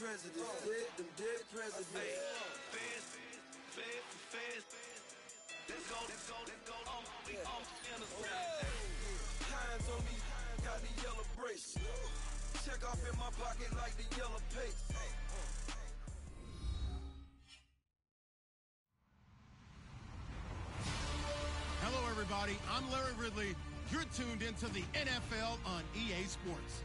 presidents, them dead presidents. Let's go. Hands on me, got the yellow brace. Check off in my pocket like the yellow paste. Hello, everybody. I'm Larry Ridley. You're tuned into the NFL on EA Sports.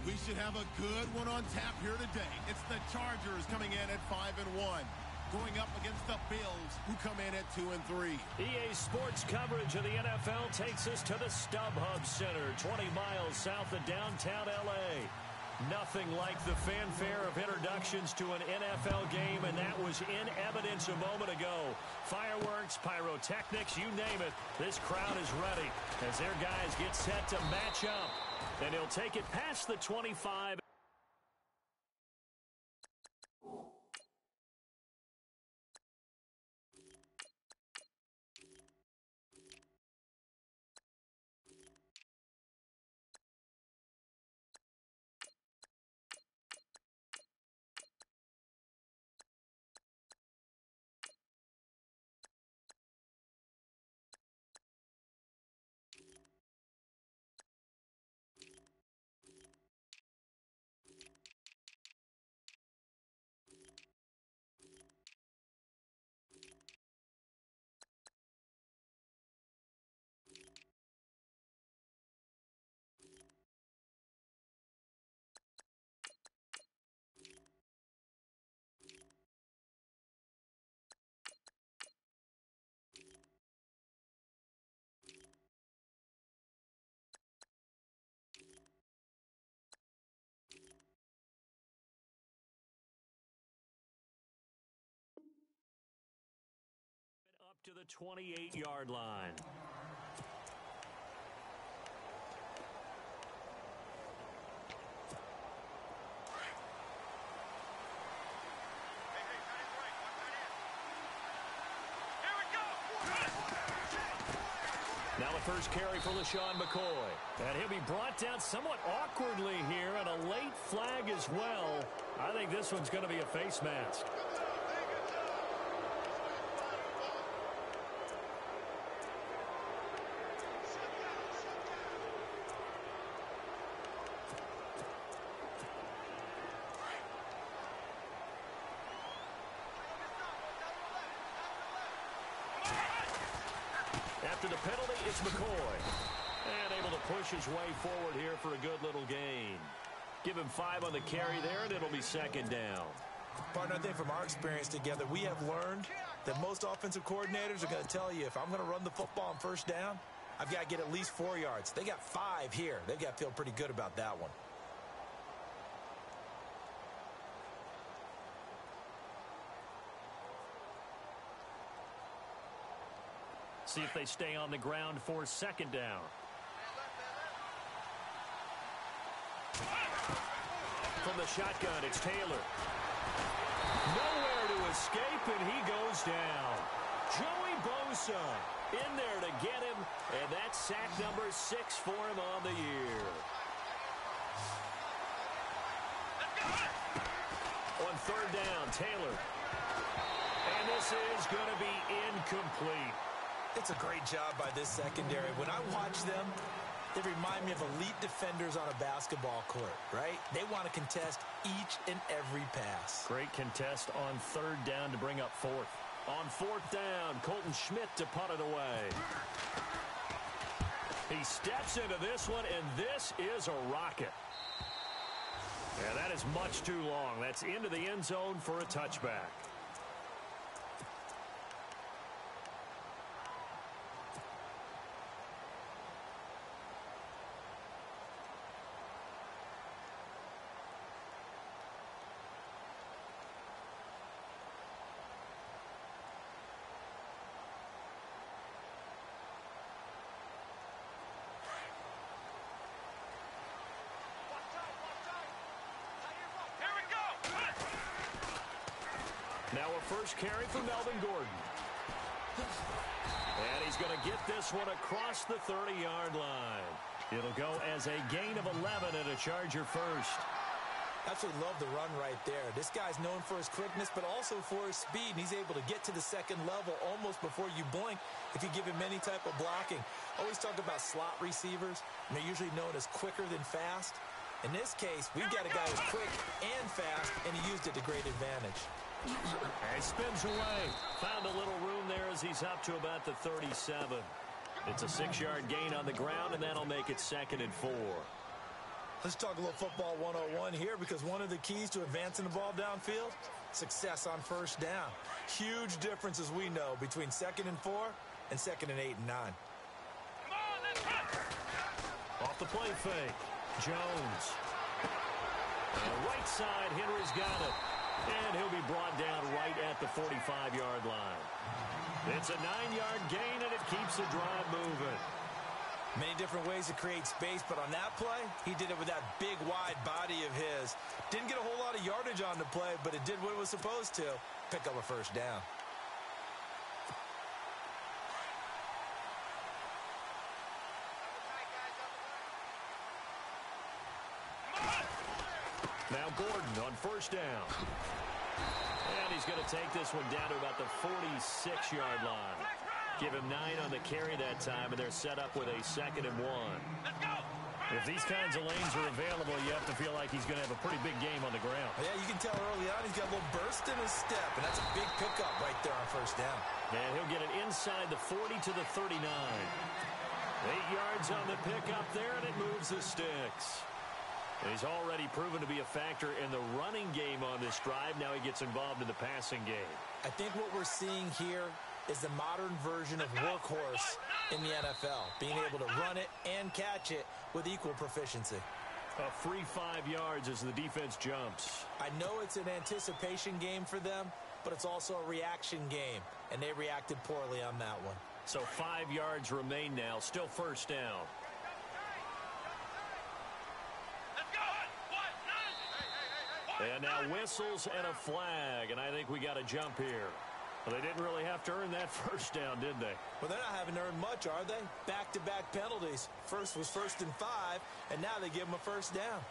We should have a good one on tap here today. It's the Chargers coming in at 5-1. Going up against the Bills, who come in at 2-3. EA Sports coverage of the NFL takes us to the StubHub Center, 20 miles south of downtown L.A. Nothing like the fanfare of introductions to an NFL game, and that was in evidence a moment ago. Fireworks, pyrotechnics, you name it. This crowd is ready as their guys get set to match up. And he'll take it past the 25. Up to the 28-yard line. Now the first carry for LaShawn McCoy. And he'll be brought down somewhat awkwardly here, and a late flag as well. I think this one's going to be a face mask. After the penalty, it's McCoy. And able to push his way forward here for a good little gain. Give him 5 on the carry there, and it'll be second down. Partner, I think from our experience together, we have learned that most offensive coordinators are going to tell you, if I'm going to run the football on first down, I've got to get at least 4 yards. They got 5 here. They've got to feel pretty good about that one. See if they stay on the ground for second down. From the shotgun, it's Taylor. Nowhere to escape, and he goes down. Joey Bosa in there to get him, and that's sack number 6 for him on the year. On third down, Taylor. And this is going to be incomplete. It's a great job by this secondary. When I watch them, they remind me of elite defenders on a basketball court, right? They want to contest each and every pass. Great contest on third down to bring up fourth. On fourth down, Colton Schmidt to punt it away. He steps into this one, and this is a rocket. Yeah, that is much too long. That's into the end zone for a touchback. Now a first carry for Melvin Gordon. And he's going to get this one across the 30-yard line. It'll go as a gain of 11 and a Charger first. Absolutely love the run right there. This guy's known for his quickness, but also for his speed. And he's able to get to the second level almost before you blink if you give him any type of blocking. Always talk about slot receivers, and they're usually known as quicker than fast. In this case, we've got a guy who's quick and fast, and he used it to great advantage. He spins away. Found a little room there as he's up to about the 37. It's a 6-yard gain on the ground, and that'll make it 2nd and 4. Let's talk a little football 101 here, because one of the keys to advancing the ball downfield, success on first down. Huge difference, as we know, between 2nd and 4 and 2nd and 8 and 9. Off the play fake, Jones. On the right side, Henry's got it. And he'll be brought down right at the 45-yard line. It's a 9-yard gain, and it keeps the drive moving. Many different ways to create space, but on that play, he did it with that big, wide body of his. Didn't get a whole lot of yardage on the play, but it did what it was supposed to. Pick up a first down. Now Gordon on first down. And he's going to take this one down to about the 46-yard line. Give him 9 on the carry that time, and they're set up with a 2nd and 1. If these kinds of lanes are available, you have to feel like he's going to have a pretty big game on the ground. Yeah, you can tell early on he's got a little burst in his step, and that's a big pickup right there on first down. And he'll get it inside the 40 to the 39. 8 yards on the pickup there, and it moves the sticks. He's already proven to be a factor in the running game on this drive. Now he gets involved in the passing game. I think what we're seeing here is the modern version of workhorse in the NFL, being able to run it and catch it with equal proficiency. A free 5 yards as the defense jumps. I know it's an anticipation game for them, but it's also a reaction game, and they reacted poorly on that one. So 5 yards remain now, still first down. And now whistles and a flag, and I think we got a jump here. Well, they didn't really have to earn that first down, did they? Well, they're not having to earn much, are they? Back-to-back penalties. First was 1st and 5, and now they give them a first down.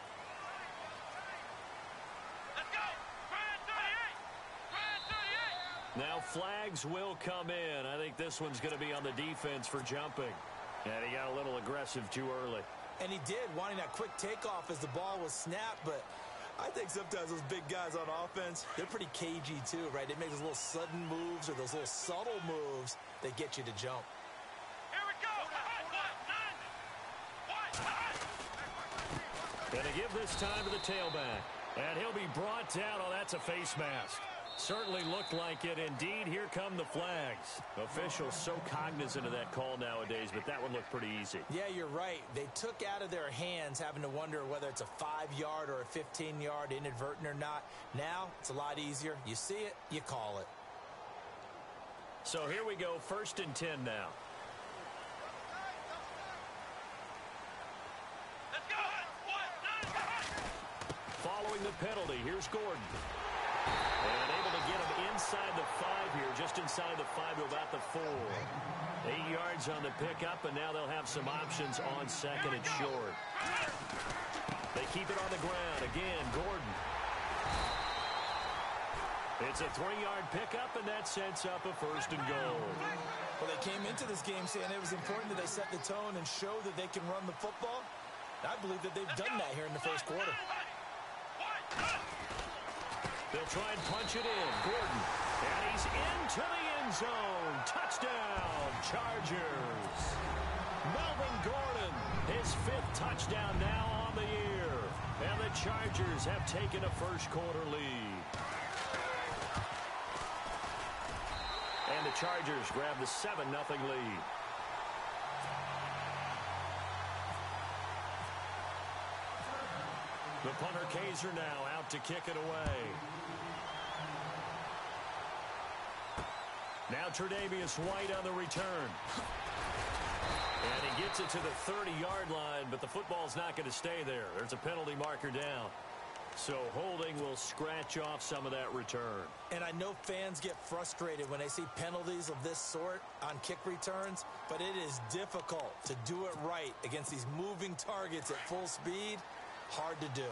Let's go! Try 38! Now flags will come in. I think this one's going to be on the defense for jumping. And he got a little aggressive too early. And he did, wanting that quick takeoff as the ball was snapped, but I think sometimes those big guys on offense, they're pretty cagey too, right? They make those little sudden moves or those little subtle moves that get you to jump. Here we go! Gonna give this time to the tailback. And he'll be brought down. Oh, that's a face mask. Certainly looked like it. Indeed, here come the flags. Officials so cognizant of that call nowadays, but that one looked pretty easy. Yeah, you're right. They took out of their hands having to wonder whether it's a 5-yard or a 15-yard inadvertent or not. Now, it's a lot easier. You see it, you call it. So here we go, 1st and 10 now. Let's go! Following the penalty, here's Gordon. And able to get him inside the 5 here, just inside the 5 to about the 4. 8 yards on the pickup, and now they'll have some options on 2nd and short. They keep it on the ground. Again, Gordon. It's a 3-yard pickup, and that sets up a 1st and goal. Well, they came into this game saying it was important that they set the tone and show that they can run the football. I believe that they've done that here in the first quarter. They'll try and punch it in. Gordon. And he's into the end zone. Touchdown, Chargers. Melvin Gordon, his 5th touchdown now on the year. And the Chargers have taken a first quarter lead. And the Chargers grab the 7-0 lead. The punter Kaiser now out to kick it away. Now Tre'Davious White on the return. And he gets it to the 30-yard line, but the football's not going to stay there. There's a penalty marker down. So holding will scratch off some of that return. And I know fans get frustrated when they see penalties of this sort on kick returns, but it is difficult to do it right against these moving targets at full speed. Hard to do.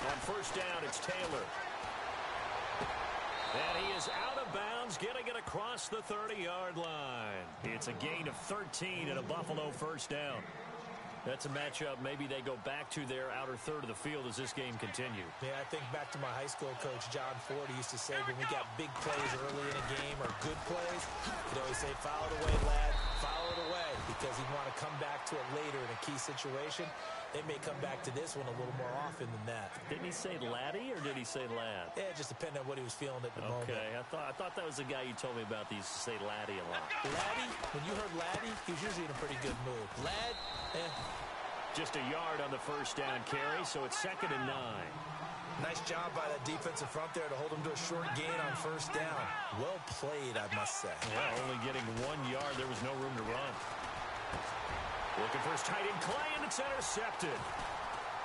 On first down, it's Taylor. And he is out of bounds, getting it across the 30-yard line. It's a gain of 13 and a Buffalo first down. That's a matchup maybe they go back to their outer third of the field as this game continues. Yeah, I think back to my high school coach, John Ford. He used to say when we got big plays early in a game or good plays, he'd always say, foul it away, lad, foul it away, because he'd want to come back to it later in a key situation. They may come back to this one a little more often than that. Didn't he say laddie or did he say lad? Yeah, it just depended on what he was feeling at the moment. Okay, I thought that was the guy you told me about that used to say laddie a lot. Laddie, when you heard laddie, he was usually in a pretty good mood. Lad, Just a yard on the first down carry, so it's 2nd and 9. Nice job by that defensive front there to hold him to a short gain on first down. Well played, I must say. Yeah, only getting 1 yard. There was no room to run. Looking for his tight end, Clay, and it's intercepted.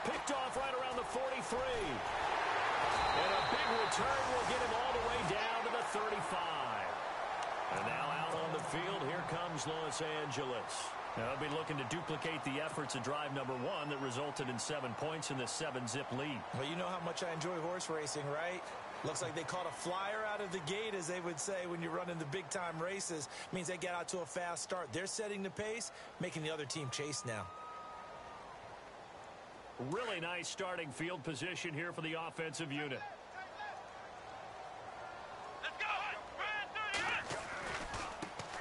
Picked off right around the 43. And a big return will get him all the way down to the 35. And now out on the field, here comes Los Angeles. Now they'll be looking to duplicate the efforts of drive number 1 that resulted in 7 points in the 7-zip lead. Well, you know how much I enjoy horse racing, right? Looks like they caught a flyer out of the gate, as they would say when you're running the big-time races. Means they get out to a fast start. They're setting the pace, making the other team chase now. Really nice starting field position here for the offensive unit.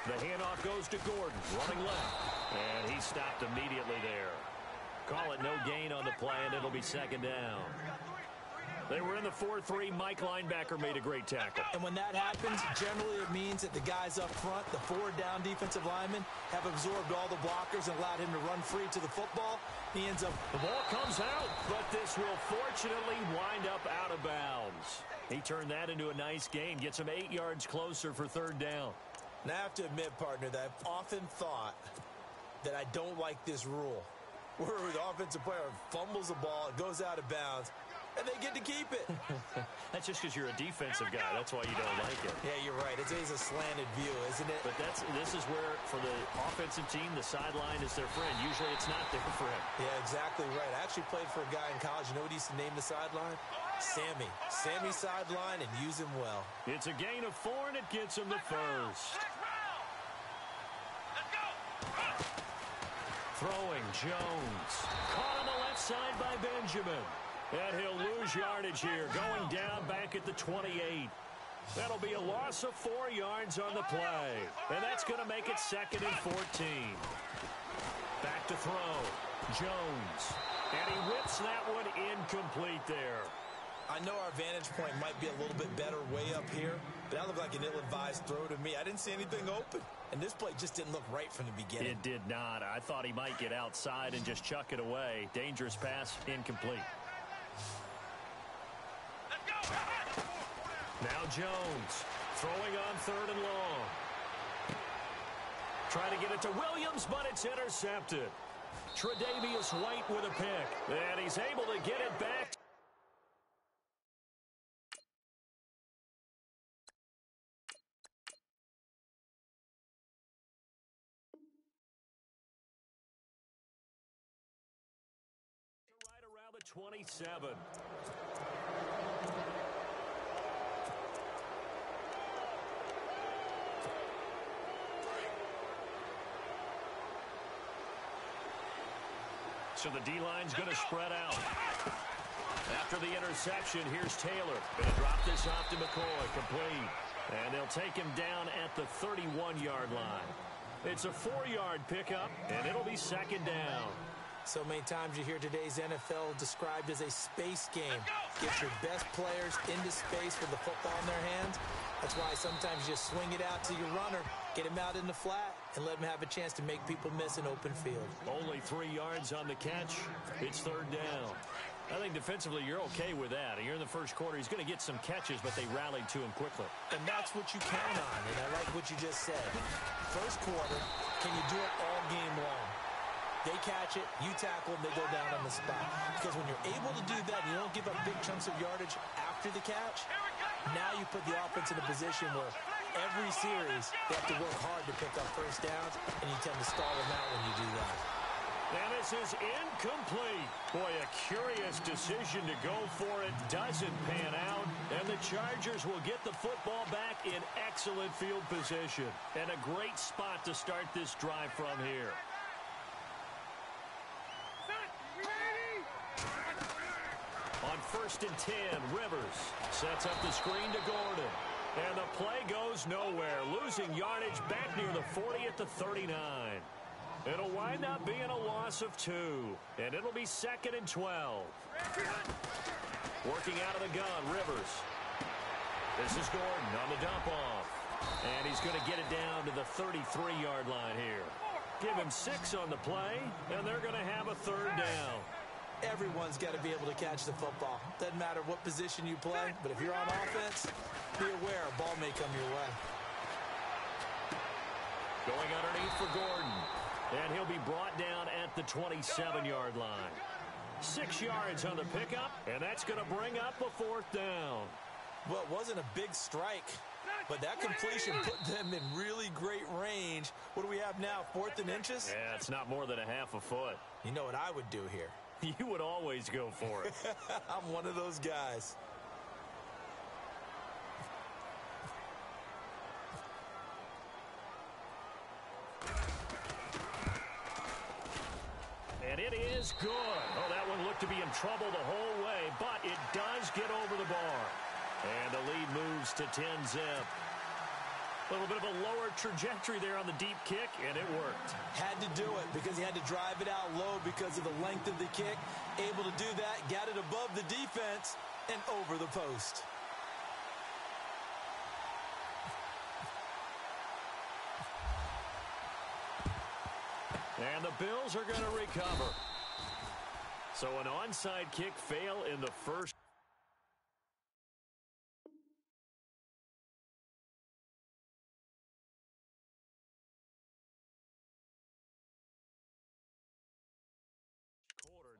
The handoff goes to Gordon, running left. And he stopped immediately there. Call it no gain on the play, and it'll be 2nd down. They were in the 4-3. Mike linebacker made a great tackle. And when that happens, generally it means that the guys up front, the 4-down defensive linemen, have absorbed all the blockers and allowed him to run free to the football. He ends up... The ball comes out, but this will fortunately wind up out of bounds. He turned that into a nice gain, gets him 8 yards closer for 3rd down. Now, I have to admit, partner, that I've often thought that I don't like this rule, where the offensive player fumbles the ball, it goes out of bounds, and they get to keep it. That's just because you're a defensive guy. That's why you don't like it. Yeah, you're right. It's a slanted view, isn't it? But this is where, for the offensive team, the sideline is their friend. Usually it's not there for him. Yeah, exactly right. I actually played for a guy in college. You know what he used to name the sideline? Sammy. Sammy sideline, and use him well. It's a gain of 4, and it gets him the first. Throwing, Jones. Caught on the left side by Benjamin. And he'll lose yardage here, going down back at the 28. That'll be a loss of 4 yards on the play. And that's going to make it 2nd and 14. Back to throw. Jones. And he whips that one incomplete there. I know our vantage point might be a little bit better way up here, but that looked like an ill-advised throw to me. I didn't see anything open, and this play just didn't look right from the beginning. It did not. I thought he might get outside and just chuck it away. Dangerous pass, incomplete. Now Jones, throwing on 3rd and long. Trying to get it to Williams, but it's intercepted. Tre'Davious White with a pick, and he's able to get it back. Right around the 27. So the D-line's going to spread out. After the interception, here's Taylor. Going to drop this off to McCoy, complete. And they'll take him down at the 31-yard line. It's a 4-yard pickup, and it'll be 2nd down. So many times you hear today's NFL described as a space game. Get your best players into space with the football in their hands. That's why sometimes you just swing it out to your runner, get him out in the flat, and let him have a chance to make people miss an open field. Only 3 yards on the catch. It's 3rd down. I think defensively you're okay with that. Here in the first quarter, he's going to get some catches, but they rallied to him quickly. And that's what you count on, and I like what you just said. First quarter, can you do it all game long? They catch it, you tackle them, they go down on the spot. Because when you're able to do that, and you don't give up big chunks of yardage after the catch, now you put the offense in a position where every series they have to work hard to pick up first downs, and you tend to stall them out when you do that. And this is incomplete. Boy, a curious decision to go for it. Doesn't pan out. And the Chargers will get the football back in excellent field position. And a great spot to start this drive from here. On 1st and 10, Rivers sets up the screen to Gordon. And the play goes nowhere. Losing yardage back near the 40 at the 39. It'll wind up being a loss of 2. And it'll be 2nd and 12. Working out of the gun, Rivers. This is Gordon on the dump off. And he's going to get it down to the 33-yard line here. Give him 6 on the play, and they're going to have a 3rd down. Everyone's got to be able to catch the football. Doesn't matter what position you play, but if you're on offense, be aware a ball may come your way. Going underneath for Gordon. And he'll be brought down at the 27-yard line. 6 yards on the pickup, and that's going to bring up a 4th down. Well, it wasn't a big strike, but that completion put them in really great range. What do we have now, 4th and inches? Yeah, it's not more than a half a foot. You know what I would do here? You would always go for it. I'm one of those guys. And it is good. Oh, that one looked to be in trouble the whole way, but it does get over the bar. And the lead moves to 10-zip. A little bit of a lower trajectory there on the deep kick, and it worked. Had to do it because he had to drive it out low because of the length of the kick. Able to do that, got it above the defense, and over the post. And the Bills are going to recover. So an onside kick fail in the first.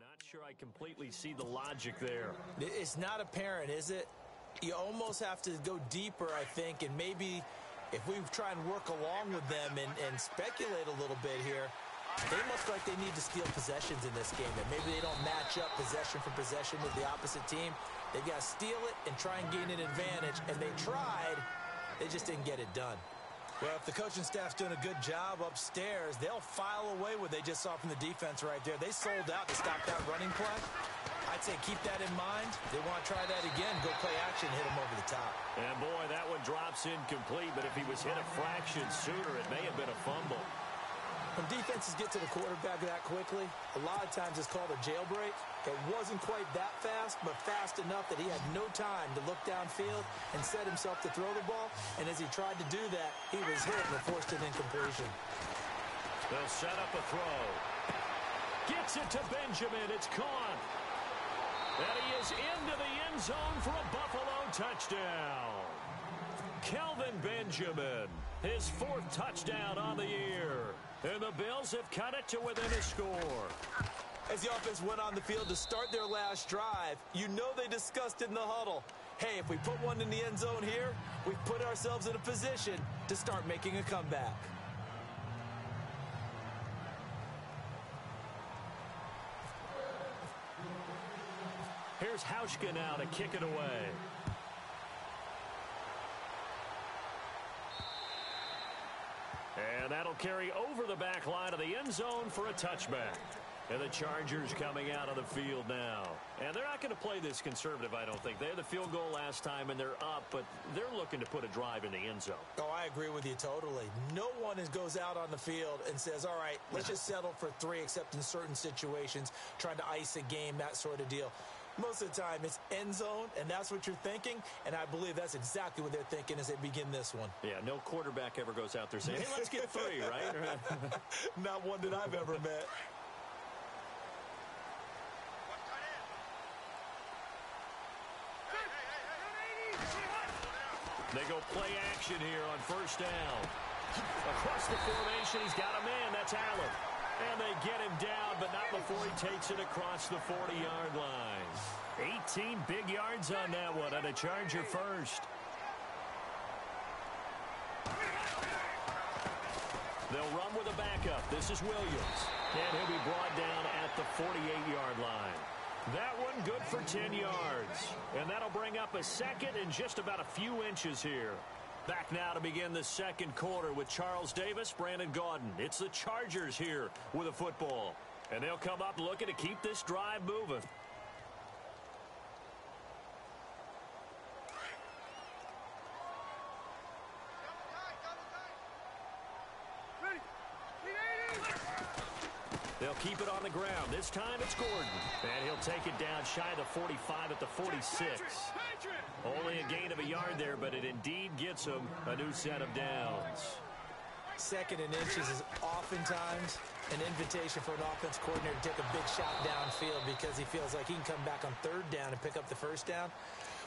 Not sure I completely see the logic there. It's not apparent, is it? You almost have to go deeper, I think, and maybe if we try and work along with them and speculate a little bit here, they must feel like they need to steal possessions in this game, and maybe they don't match up possession for possession with the opposite team. They've got to steal it and try and gain an advantage, and they tried. They just didn't get it done. Well, if the coaching staff's doing a good job upstairs, they'll file away what they just saw from the defense right there. They sold out to stop that running play. I'd say keep that in mind. They want to try that again, go play action, hit them over the top. And, boy, that one drops incomplete, but if he was hit a fraction sooner, it may have been a fumble. When defenses get to the quarterback that quickly, a lot of times it's called a jailbreak. It wasn't quite that fast, but fast enough that he had no time to look downfield and set himself to throw the ball. And as he tried to do that, he was hit and forced an incompletion. They'll set up a throw. Gets it to Benjamin. It's caught. And he is into the end zone for a Buffalo touchdown. Kelvin Benjamin, his 4th touchdown on the year. And the Bills have cut it to within a score. As the offense went on the field to start their last drive, you know they discussed in the huddle, hey, if we put one in the end zone here, we've put ourselves in a position to start making a comeback. Here's Hauschka now to kick it away. And that'll carry over the back line of the end zone for a touchback. And the Chargers coming out of the field now. And they're not going to play this conservative, I don't think. They had the field goal last time, and they're up, but they're looking to put a drive in the end zone. Oh, I agree with you totally. No one goes out on the field and says, all right, let's just settle for 3, except in certain situations, trying to ice a game, that sort of deal. Most of the time, it's end zone, and that's what you're thinking, and I believe that's exactly what they're thinking as they begin this one. Yeah, no quarterback ever goes out there saying, hey, let's get 3, right? Not one that I've ever met. They go play action here on 1st down. Across the formation, he's got a man. That's Allen. And they get him down, but not before he takes it across the 40-yard line. 18 big yards on that one, and a Charger first. They'll run with a backup. This is Williams. And he'll be brought down at the 48-yard line. That one good for 10 yards. And that'll bring up a second and just about a few inches here. Back now to begin the second quarter with Charles Davis, Brandon Gaudin. It's the Chargers here with a football. And they'll come up looking to keep this drive moving. They'll keep it on the ground. This time it's Gordon. And he'll take it down shy of the 45 at the 46. Only a gain of a yard there, but it indeed gets him a new set of downs. Second and inches is oftentimes an invitation for an offense coordinator to take a big shot downfield because he feels like he can come back on third down and pick up the first down.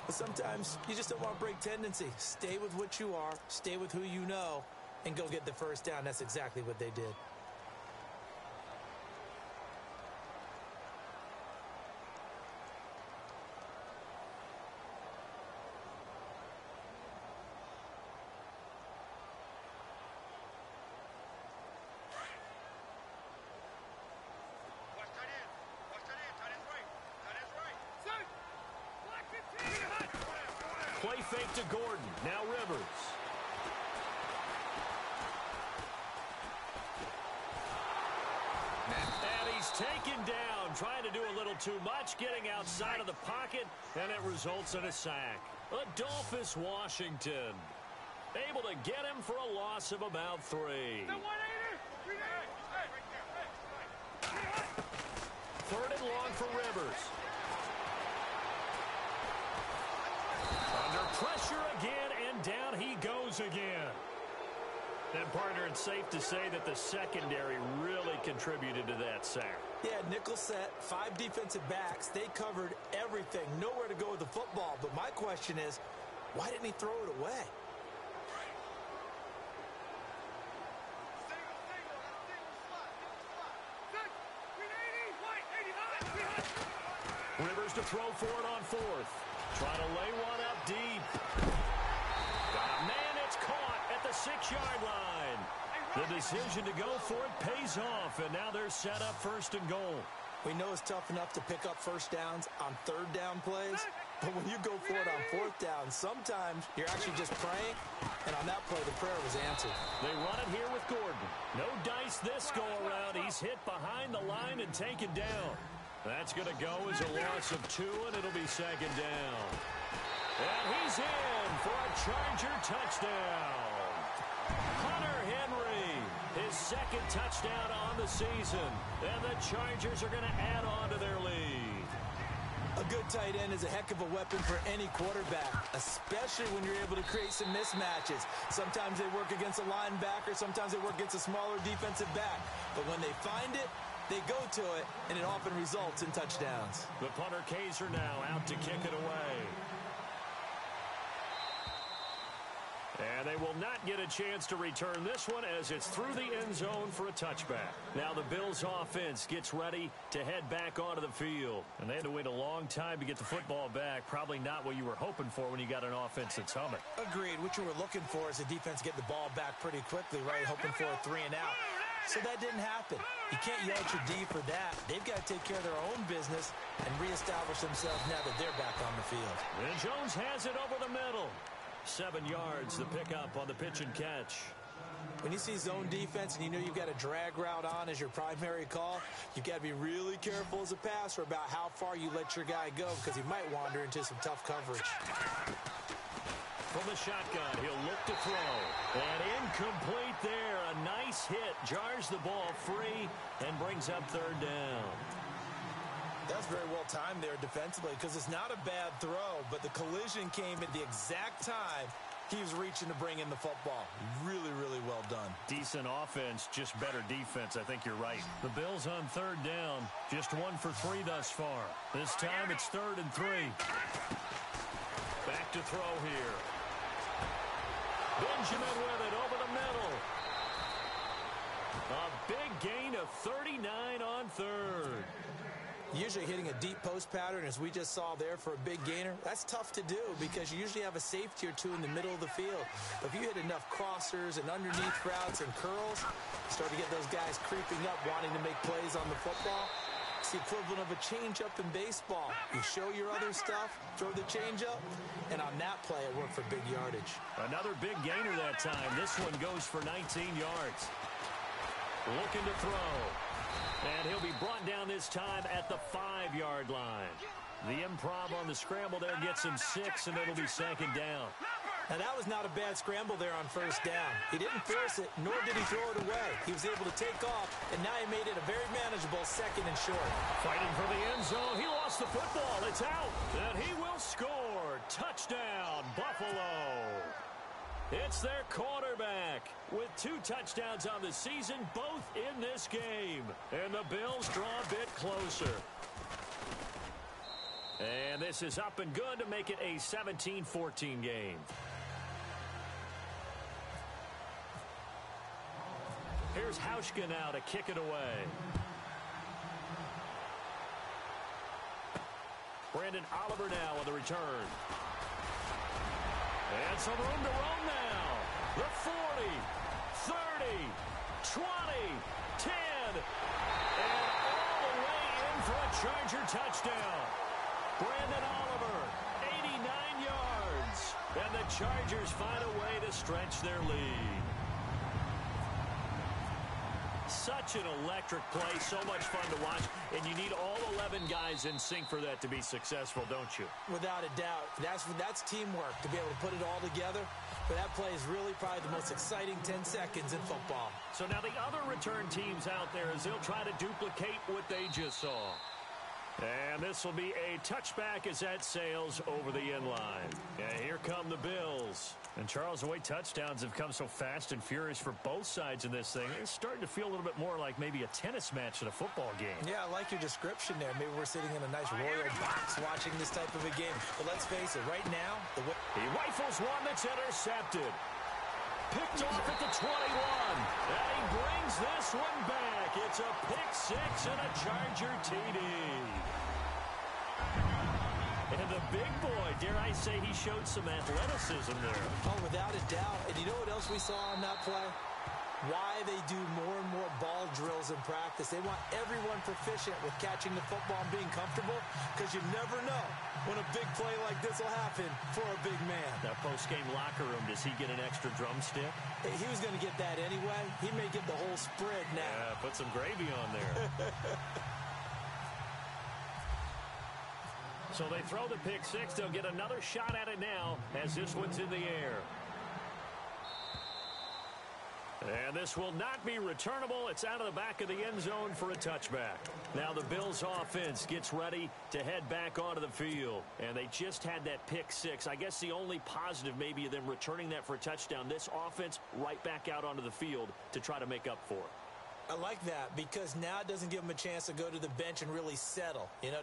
But sometimes you just don't want to break tendency. Stay with what you are, stay with who you know, and go get the first down. That's exactly what they did. Play fake to Gordon. Now Rivers. And he's taken down, trying to do a little too much, getting outside of the pocket, and it results in a sack. Adolphus Washington able to get him for a loss of about 3. Third and long for Rivers. Under pressure again, and down he goes again. And, partner, it's safe to say that the secondary really contributed to that sack. Yeah, nickel set, 5 defensive backs. They covered everything. Nowhere to go with the football. But my question is, why didn't he throw it away? Rivers to throw for it on 4th. Trying to lay one up deep. Man, it's caught at the 6-yard line. The decision to go for it pays off, and now they're set up 1st and goal. We know it's tough enough to pick up first downs on third down plays, but when you go for it on 4th down, sometimes you're actually just praying, and on that play, the prayer was answered. They run it here with Gordon. No dice this go-around. He's hit behind the line and taken down. That's going to go as a loss of 2, and it'll be 2nd down. And he's in for a Charger touchdown. Hunter Henry, his 2nd touchdown on the season. And the Chargers are going to add on to their lead. A good tight end is a heck of a weapon for any quarterback, especially when you're able to create some mismatches. Sometimes they work against a linebacker, sometimes they work against a smaller defensive back. But when they find it, they go to it, and it often results in touchdowns. The punter Kaiser now out to kick it away. And they will not get a chance to return this one as it's through the end zone for a touchback. Now the Bills offense gets ready to head back onto the field. And they had to wait a long time to get the football back. Probably not what you were hoping for when you got an offense that's humming. Agreed. What you were looking for is the defense get the ball back pretty quickly, right? Hoping for a 3 and out. So that didn't happen. You can't yell at your D for that. They've got to take care of their own business and reestablish themselves now that they're back on the field. And Jones has it over the middle. 7 yards, the pickup on the pitch and catch. When you see zone defense and you know you've got a drag route on as your primary call, you've got to be really careful as a passer about how far you let your guy go because he might wander into some tough coverage. From the shotgun, he'll look to throw. And incomplete there. A nice hit. Jars the ball free and brings up 3rd down. That's very well timed there defensively because it's not a bad throw, but the collision came at the exact time he was reaching to bring in the football. Really, really well done. Decent offense, just better defense. I think you're right. The Bills on 3rd down. Just 1 for 3 thus far. This time it's 3rd and 3. Back to throw here. Benjamin with it over the middle. A big gain of 39 on 3rd. Usually hitting a deep post pattern, as we just saw there for a big gainer, that's tough to do because you usually have a safety or two in the middle of the field. But if you hit enough crossers and underneath routes and curls, you start to get those guys creeping up, wanting to make plays on the football. It's the equivalent of a changeup in baseball. You show your other stuff, throw the changeup, and on that play, it worked for big yardage. Another big gainer that time. This one goes for 19 yards. Looking to throw. And he'll be brought down this time at the 5-yard line. The improv on the scramble there gets him 6, and it'll be second down. Now, that was not a bad scramble there on first down. He didn't force it, nor did he throw it away. He was able to take off, and now he made it a very manageable second and short. Fighting for the end zone. He lost the football. It's out, and he will score. Touchdown, Buffalo. It's their quarterback with 2 touchdowns on the season, both in this game. And the Bills draw a bit closer. And this is up and good to make it a 17-14 game. Here's Hauschka now to kick it away. Brandon Oliver now on the return. And some room to roam now. The 40, 30, 20, 10. And all the way in for a Charger touchdown. Brandon Oliver, 89 yards. And the Chargers find a way to stretch their lead. Such an electric play, so much fun to watch, and you need all 11 guys in sync for that to be successful, don't you? Without a doubt. That's teamwork, to be able to put it all together. But that play is really probably the most exciting 10 seconds in football. So now the other return teams out there, as they'll try to duplicate what they just saw. And this will be a touchback as that sails over the end line. And here come the Bills. And Charles, the way touchdowns have come so fast and furious for both sides in this thing, it's starting to feel a little bit more like maybe a tennis match at a football game. Yeah, I like your description there. Maybe we're sitting in a nice royal box watching this type of a game. But let's face it, right now, he rifles one that's intercepted. Picked off at the 21. And he brings this one back. It's a pick 6 and a Charger TD. And the big boy, dare I say, he showed some athleticism there. Oh, without a doubt. And you know what else we saw on that play? Why they do more and more ball drills in practice. They want everyone proficient with catching the football and being comfortable, because you never know when a big play like this will happen for a big man. That post-game locker room, does he get an extra drumstick? He was going to get that anyway. He may get the whole spread now. Yeah, put some gravy on there. So they throw the pick 6. They'll get another shot at it now as this one's in the air. And this will not be returnable. It's out of the back of the end zone for a touchback. Now the Bills offense gets ready to head back onto the field. And they just had that pick 6. I guess the only positive maybe of them returning that for a touchdown. This offense right back out onto the field to try to make up for it. I like that, because now it doesn't give them a chance to go to the bench and really settle. You know,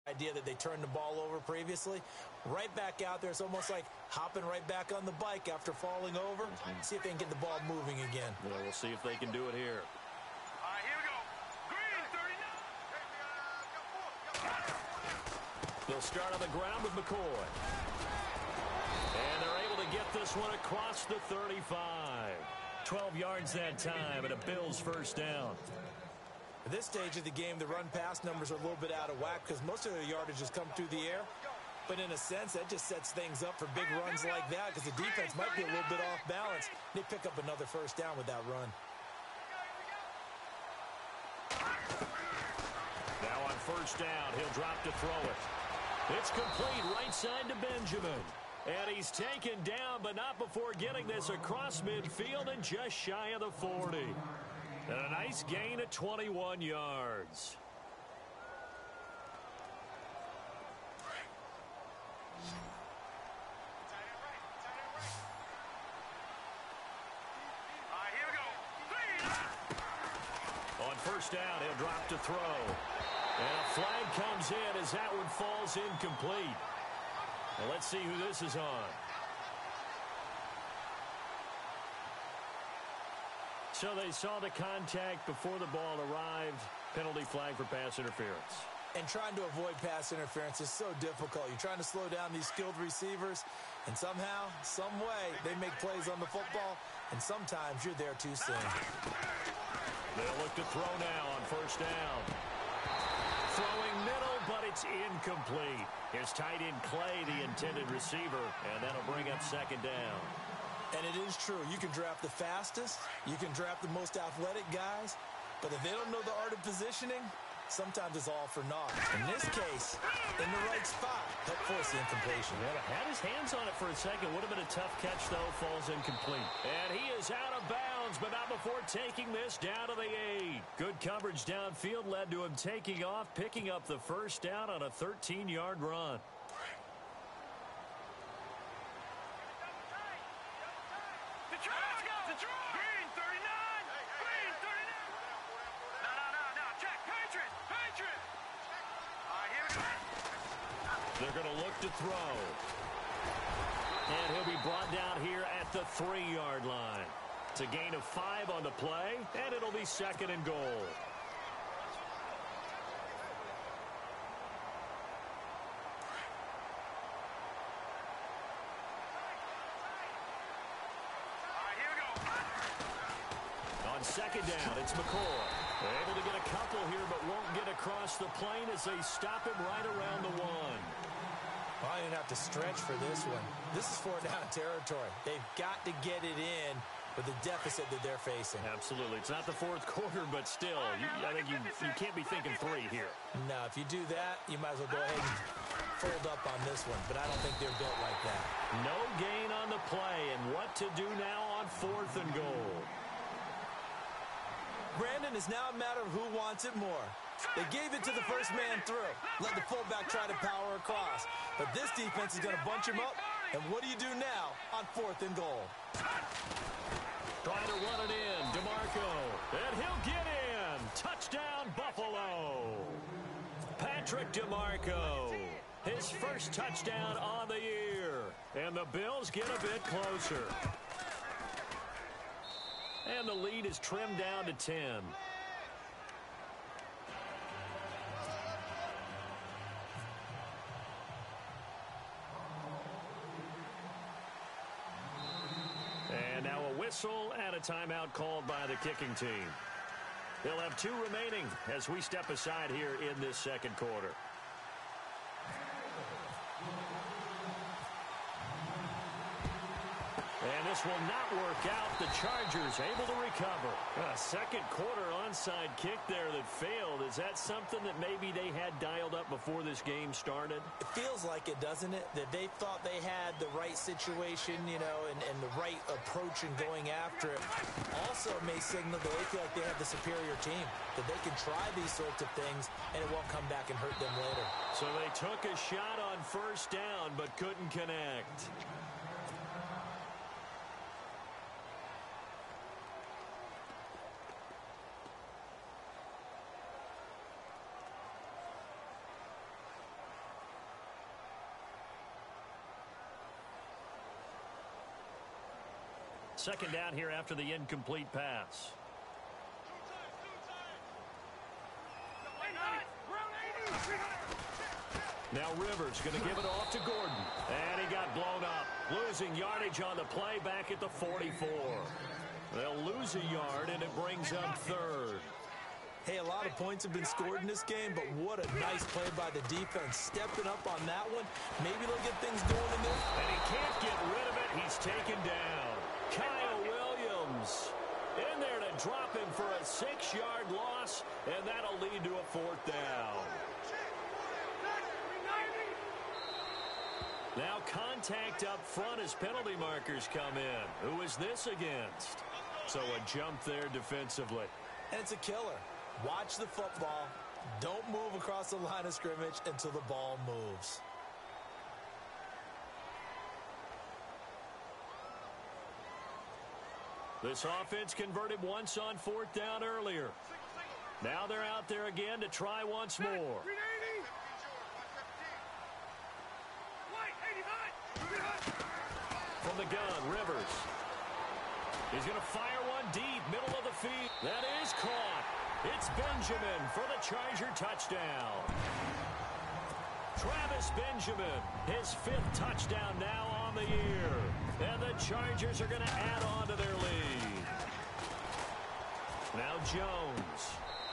idea that they turned the ball over previously. Right back out there. It's almost like hopping right back on the bike after falling over. See if they can get the ball moving again. Yeah, we'll see if they can do it here. All right, here we go. Green, 39. They'll start on the ground with McCoy. And they're able to get this one across the 35. 12 yards that time and a Bills first down. At this stage of the game, the run-pass numbers are a little bit out of whack because most of their yardage has come through the air. But in a sense, that just sets things up for big runs like that, because the defense might be a little bit off balance. They pick up another first down with that run. Now on first down, he'll drop to throw it. It's complete right side to Benjamin. And he's taken down, but not before getting this across midfield and just shy of the 40. And a nice gain of 21 yards. On first down, he'll drop to throw. And a flag comes in as that one falls incomplete. Well, let's see who this is on. So they saw the contact before the ball arrived. Penalty flag for pass interference. And trying to avoid pass interference is so difficult. You're trying to slow down these skilled receivers, and somehow, some way, they make plays on the football, and sometimes you're there too soon. They'll look to throw now on first down. Throwing middle, but it's incomplete. Here's tight end Clay, the intended receiver, and that'll bring up second down. And it is true. You can draft the fastest. You can draft the most athletic guys. But if they don't know the art of positioning, sometimes it's all for naught. In this case, in the right spot, help force the incompletion. Yeah, had his hands on it for a second. Would have been a tough catch, though. Falls incomplete. And he is out of bounds, but not before taking this down to the 8. Good coverage downfield led to him taking off, picking up the first down on a 13-yard run. They're going to look to throw. And he'll be brought down here at the 3-yard line. It's a gain of 5 on the play, and it'll be second and goal. On second down, it's McCoy. They're able to get a couple here, but won't get across the plane as they stop him right around the 1. Well, I didn't have to stretch for this one. This is 4 down territory. They've got to get it in with the deficit that they're facing. Absolutely. It's not the fourth quarter, but still, I think you can't be thinking 3 here. No, if you do that, you might as well go ahead and fold up on this one, but I don't think they're built like that. No gain on the play, and what to do now on 4th and goal. Brandon, is now a matter of who wants it more. They gave it to the first man through. Let the fullback try to power across. But this defense is going to bunch him up. And what do you do now on 4th and goal? Trying to run it in. DeMarco. And he'll get in. Touchdown, Buffalo. Patrick DeMarco. His first touchdown on the year. And the Bills get a bit closer. And the lead is trimmed down to 10. And now a whistle and a timeout called by the kicking team. They'll have 2 remaining as we step aside here in this second quarter. And this will not work out. The Chargers able to recover. A second quarter onside kick there that failed. Is that something that maybe they had dialed up before this game started? It feels like it, doesn't it? That they thought they had the right situation, you know, and the right approach in going after it. Also may signal that they feel like they have the superior team, that they can try these sorts of things and it won't come back and hurt them later. So they took a shot on first down but couldn't connect. Second down here after the incomplete pass. Now Rivers going to give it off to Gordon. And he got blown up. Losing yardage on the play back at the 44. They'll lose a yard, and it brings up 3rd. Hey, a lot of points have been scored in this game, but what a nice play by the defense. Stepping up on that one. Maybe they'll get things going in this. And he can't get rid of it. He's taken down. Kyle Williams in there to drop him for a 6-yard loss, and that'll lead to a 4th down. Now contact up front as penalty markers come in. Who is this against? So a jump there defensively. And it's a killer. Watch the football. Don't move across the line of scrimmage until the ball moves. This offense converted once on 4th down earlier. Now they're out there again to try once more. From the gun, Rivers. He's going to fire one deep, middle of the field. That is caught. It's Benjamin for the Charger touchdown. Travis Benjamin, his 5th touchdown now on the year. And the Chargers are going to add on to their lead. Now Jones.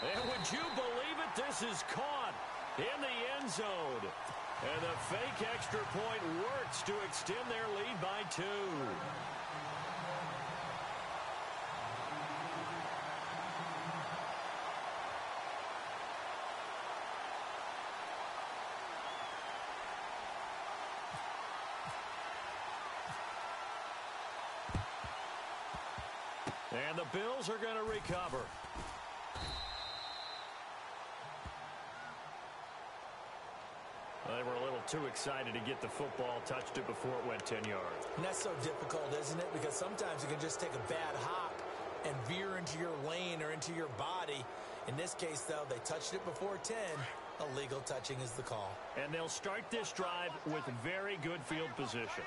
And would you believe it? This is caught in the end zone. And the fake extra point works to extend their lead by 2. And the Bills are going to recover. They were a little too excited to get the football, touched it before it went 10 yards. And that's so difficult, isn't it? Because sometimes you can just take a bad hop and veer into your lane or into your body. In this case, though, they touched it before 10. Illegal touching is the call. And they'll start this drive with very good field position.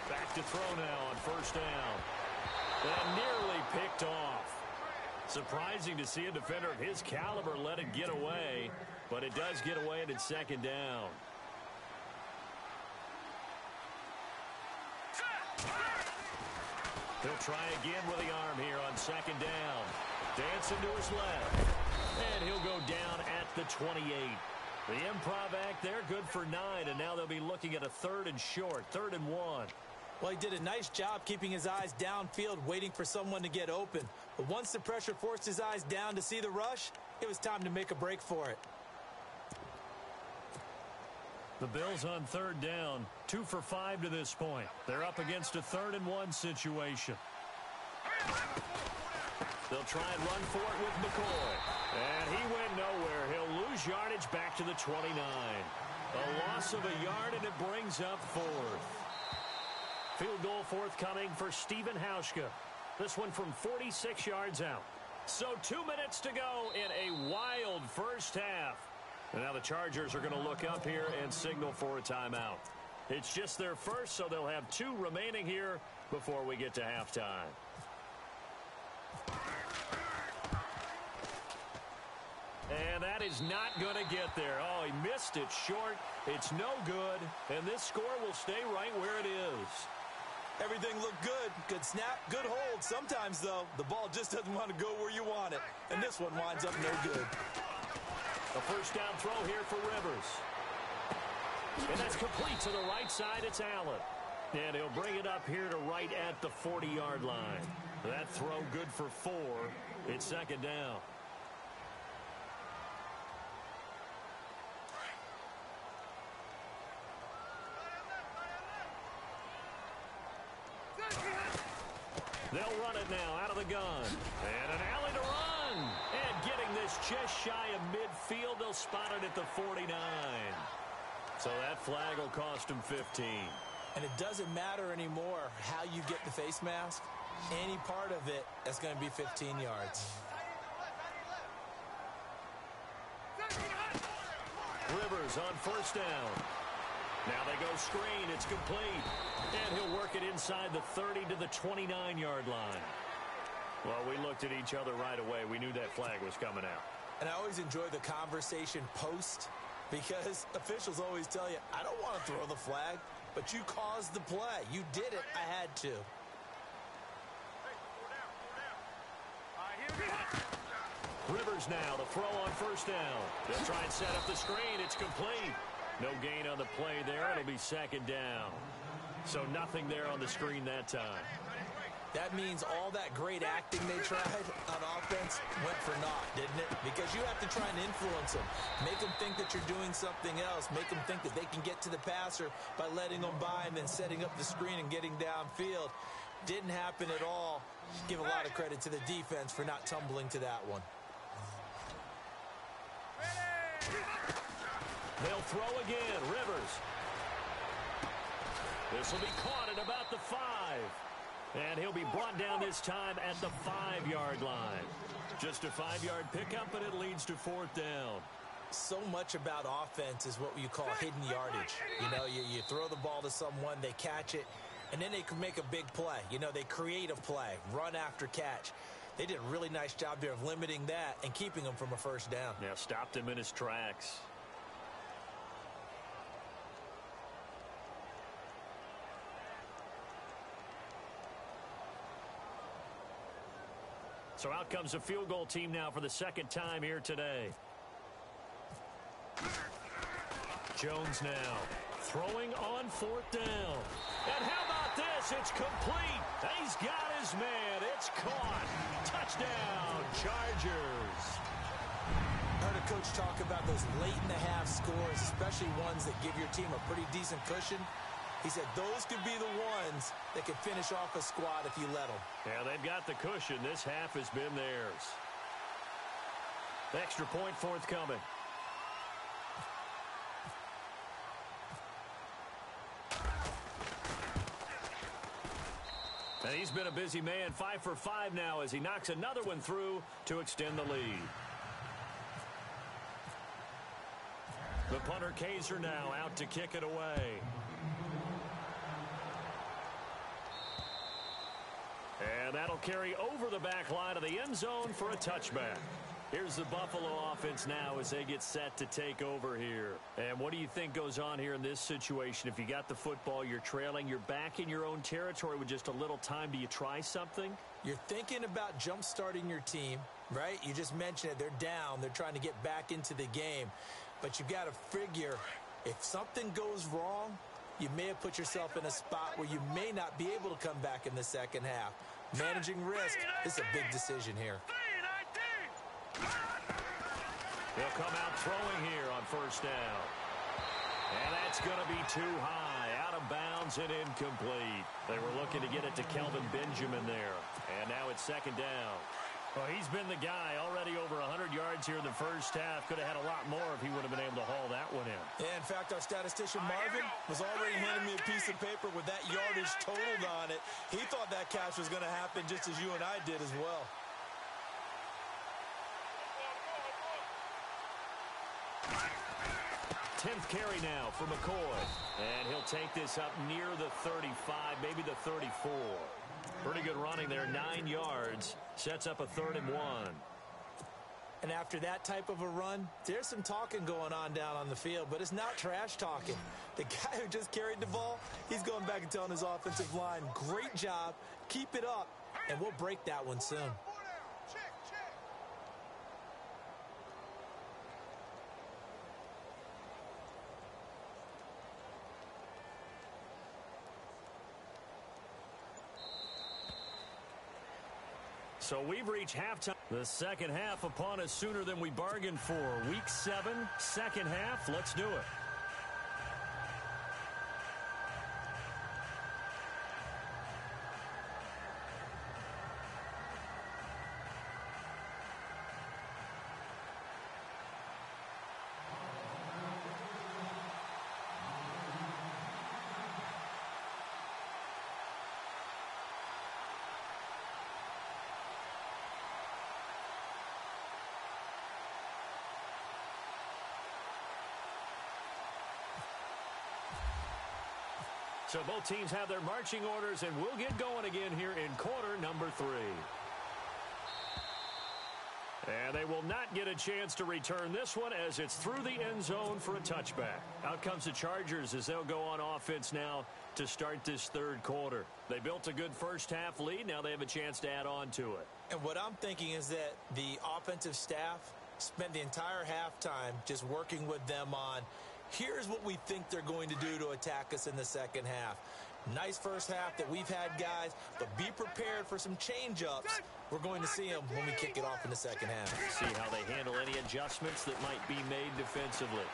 Back to throw now on first down. And nearly picked off. Surprising to see a defender of his caliber let it get away, but it does get away and it's second down. He'll try again with the arm here on second down. Dancing to his left. And he'll go down at the 28. The improv act there, good for 9, and now they'll be looking at a 3rd and short, 3rd and 1. Well, he did a nice job keeping his eyes downfield, waiting for someone to get open. But once the pressure forced his eyes down to see the rush, it was time to make a break for it. The Bills on 3rd down, 2 for 5 to this point. They're up against a 3rd and 1 situation. They'll try and run for it with McCoy. And he went nowhere. He'll lose yardage back to the 29. A loss of a yard, and it brings up 4th. Field goal forthcoming for Stephen Hauschka. This one from 46 yards out. So 2 minutes to go in a wild first half. And now the Chargers are going to look up here and signal for a timeout. It's just their first, so they'll have 2 remaining here before we get to halftime. And that is not going to get there. Oh, he missed it short. It's no good. And this score will stay right where it is. Everything looked good. Good snap, good hold. Sometimes, though, the ball just doesn't want to go where you want it. And this one winds up no good. A first down throw here for Rivers. And that's complete to the right side. It's Allen. And he'll bring it up here to right at the 40-yard line. That throw good for 4. It's second down. They'll run it now out of the gun. And an alley to run. And getting this just shy of midfield, they'll spot it at the 49. So that flag will cost him 15. And it doesn't matter anymore how you get the face mask. Any part of it, that's going to be 15 yards. Rivers on first down. Now they go screen. It's complete. And he'll work it inside the 30 to the 29-yard line. Well, we looked at each other right away. We knew that flag was coming out. And I always enjoy the conversation post because officials always tell you, I don't want to throw the flag, but you caused the play. You did it. I had to. Rivers now to throw on first down. They'll try and set up the screen. It's complete. No gain on the play there. It'll be second down. So nothing there on the screen that time. That means all that great acting they tried on offense went for naught, didn't it? Because you have to try and influence them. Make them think that you're doing something else. Make them think that they can get to the passer by letting them by and then setting up the screen and getting downfield. Didn't happen at all. Give a lot of credit to the defense for not tumbling to that one. They'll throw again. Rivers. This will be caught at about the 5. And he'll be brought down this time at the 5-yard line. Just a 5-yard pickup, and it leads to 4th down. So much about offense is what you call hidden yardage. You know, you throw the ball to someone, they catch it, And then they can make a big play. You know, they create a play, run after catch. They did a really nice job there of limiting that and keeping him from a first down. Yeah, stopped him in his tracks. So out comes a field goal team now for the second time here today. Jones now throwing on fourth down. And how about this? It's complete. He's got his man. It's caught. Touchdown, Chargers. I heard a coach talk about those late-in-the-half scores, especially ones that give your team a pretty decent cushion. He said those could be the ones that could finish off a squad if you let them. Yeah, they've got the cushion. This half has been theirs. The extra point forthcoming. And he's been a busy man, 5 for 5 now as he knocks another one through to extend the lead. The punter Kaiser now out to kick it away. And that'll carry over the back line of the end zone for a touchback. Here's the Buffalo offense now as they get set to take over here. And what do you think goes on here in this situation? If you got the football, you're trailing, you're back in your own territory with just a little time. Do you try something? You're thinking about jump-starting your team, right? You just mentioned it. They're down. They're trying to get back into the game. But you've got to figure if something goes wrong, you may have put yourself in a spot where you may not be able to come back in the second half. Managing risk is a big decision here. He'll come out throwing here on first down. And that's going to be too high. Out of bounds and incomplete. They were looking to get it to Kelvin Benjamin there. And now it's second down. Well, he's been the guy already over 100 yards here in the first half. Could have had a lot more if he would have been able to haul that one in. Yeah, in fact, our statistician Marvin was already handing me a piece of paper with that yardage totaled on it. He thought that catch was going to happen just as you and I did as well. Tenth carry now for McCoy. And he'll take this up near the 35, maybe the 34. Pretty good running there, 9 yards. Sets up a 3rd and 1. And after that type of a run, there's some talking going on down on the field, but it's not trash talking. The guy who just carried the ball, he's going back and telling his offensive line, great job, keep it up, and we'll break that one soon. So we've reached halftime. The second half upon us sooner than we bargained for. Week 7, second half. Let's do it. So both teams have their marching orders, and we'll get going again here in quarter number 3. And they will not get a chance to return this one as it's through the end zone for a touchback. Out comes the Chargers as they'll go on offense now to start this third quarter. They built a good first half lead. Now they have a chance to add on to it. And what I'm thinking is that the offensive staff spent the entire halftime just working with them on here's what we think they're going to do to attack us in the second half. Nice first half that we've had, guys, but be prepared for some change-ups. We're going to see them when we kick it off in the second half. See how they handle any adjustments that might be made defensively.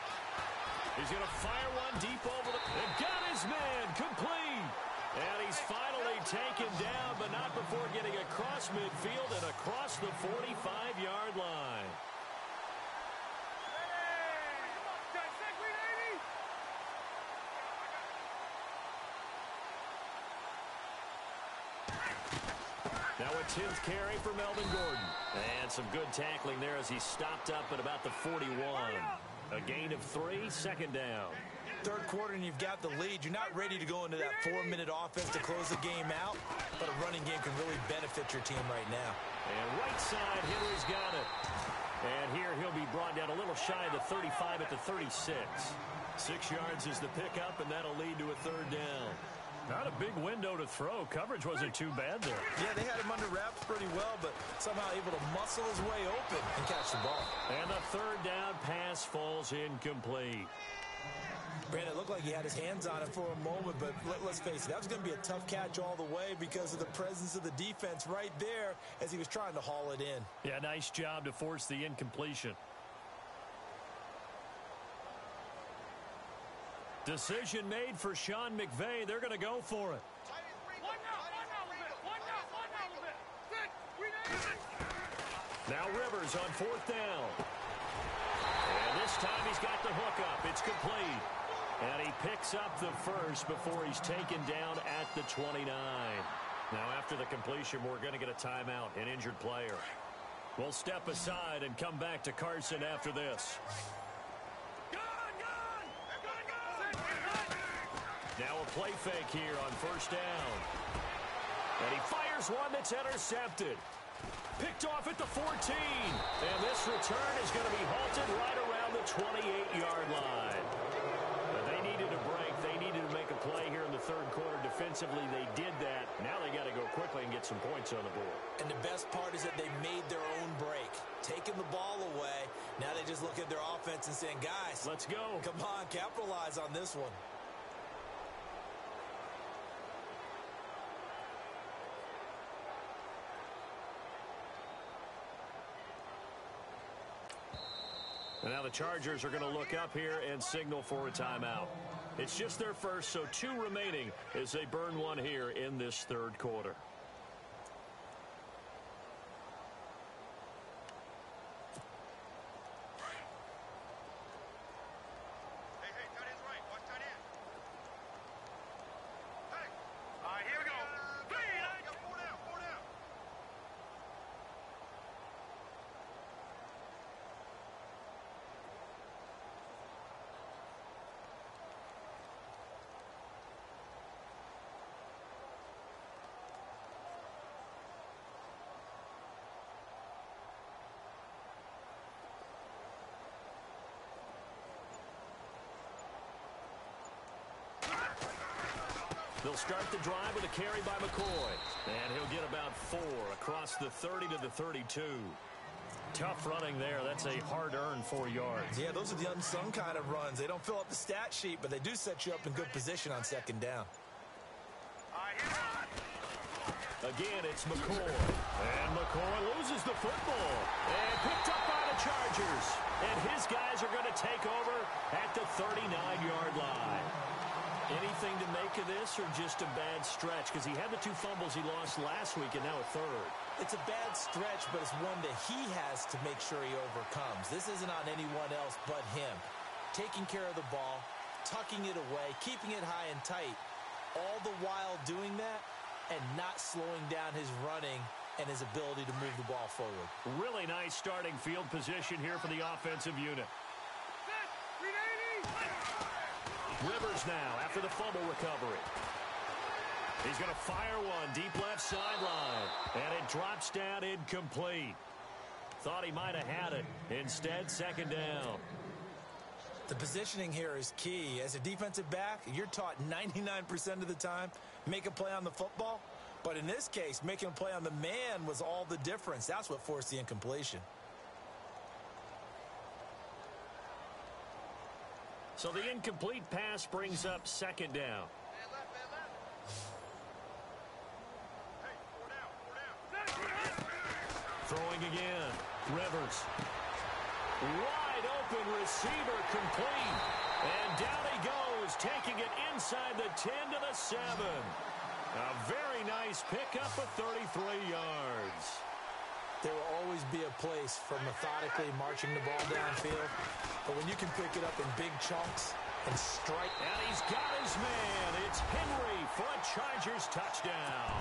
He's going to fire one deep over the... And got his man complete. And he's finally taken down, but not before getting across midfield and across the 45-yard line. Now a 10th carry for Melvin Gordon. And some good tackling there as he stopped up at about the 41. A gain of 3, second down. third quarter and you've got the lead, you're not ready to go into that 4-minute offense to close the game out, but a running game can really benefit your team right now. And right side, Henry's got it. And here he'll be brought down a little shy of the 35 at the 36. 6 yards is the pickup, and that'll lead to a third down. Not a big window to throw. Coverage wasn't too bad there. Yeah, they had him under wraps pretty well, but somehow able to muscle his way open and catch the ball. And the third down pass falls incomplete. Brandon, it looked like he had his hands on it for a moment, but let's face it, that was going to be a tough catch all the way because of the presence of the defense right there as he was trying to haul it in. Yeah, nice job to force the incompletion. Decision made for Sean McVay. They're going to go for it. Now Rivers on fourth down. And this time he's got the hook up. It's complete. And he picks up the first before he's taken down at the 29. Now after the completion, we're going to get a timeout, an injured player. We'll step aside and come back to Carson after this. Now a play fake here on first down. And he fires one that's intercepted. Picked off at the 14. And this return is going to be halted right around the 28-yard line. But they needed a break. They needed to make a play here in the third quarter. Defensively, they did that. Now they got to go quickly and get some points on the board. And the best part is that they made their own break. Taking the ball away. Now they just look at their offense and saying, guys, let's go. Come on, capitalize on this one. And now the Chargers are going to look up here and signal for a timeout. It's just their first, so 2 remaining as they burn one here in this third quarter. They'll start the drive with a carry by McCoy. And he'll get about 4 across the 30 to the 32. Tough running there. That's a hard-earned 4 yards. Yeah, those are the unsung kind of runs. They don't fill up the stat sheet, but they do set you up in good position on second down. Again, it's McCoy. And McCoy loses the football. And picked up by the Chargers. And his guys are going to take over at the 39-yard line. Anything to make of this or just a bad stretch? Because he had the 2 fumbles he lost last week and now a third. It's a bad stretch, but it's one that he has to make sure he overcomes. This isn't on anyone else but him. Taking care of the ball, tucking it away, keeping it high and tight, all the while doing that and not slowing down his running and his ability to move the ball forward. Really nice starting field position here for the offensive unit. Rivers now after the fumble recovery. He's going to fire one deep left sideline. And it drops down incomplete. Thought he might have had it. Instead, second down. The positioning here is key. As a defensive back, you're taught 99% of the time, make a play on the football. But in this case, making a play on the man was all the difference. That's what forced the incompletion. So the incomplete pass brings up second down. Throwing again. Rivers. Wide open receiver complete. And down he goes, taking it inside the 10 to the 7. A very nice pickup of 33 yards. There will always be a place for methodically marching the ball downfield. But when you can pick it up in big chunks and strike. And he's got his man. It's Henry for a Chargers touchdown.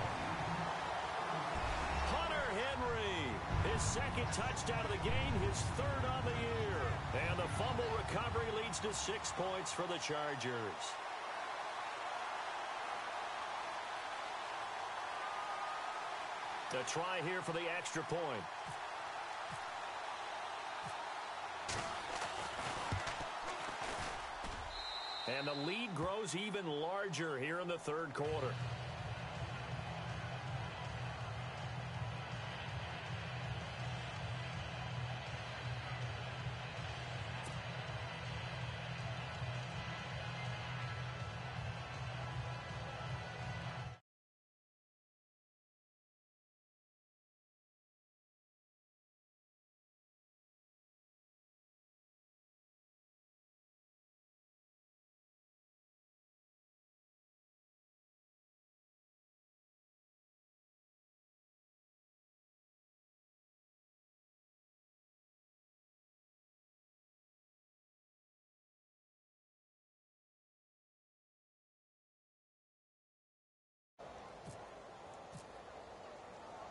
Hunter Henry, his second touchdown of the game, his third on the year. And the fumble recovery leads to 6 points for the Chargers. The try here for the extra point. And the lead grows even larger here in the third quarter.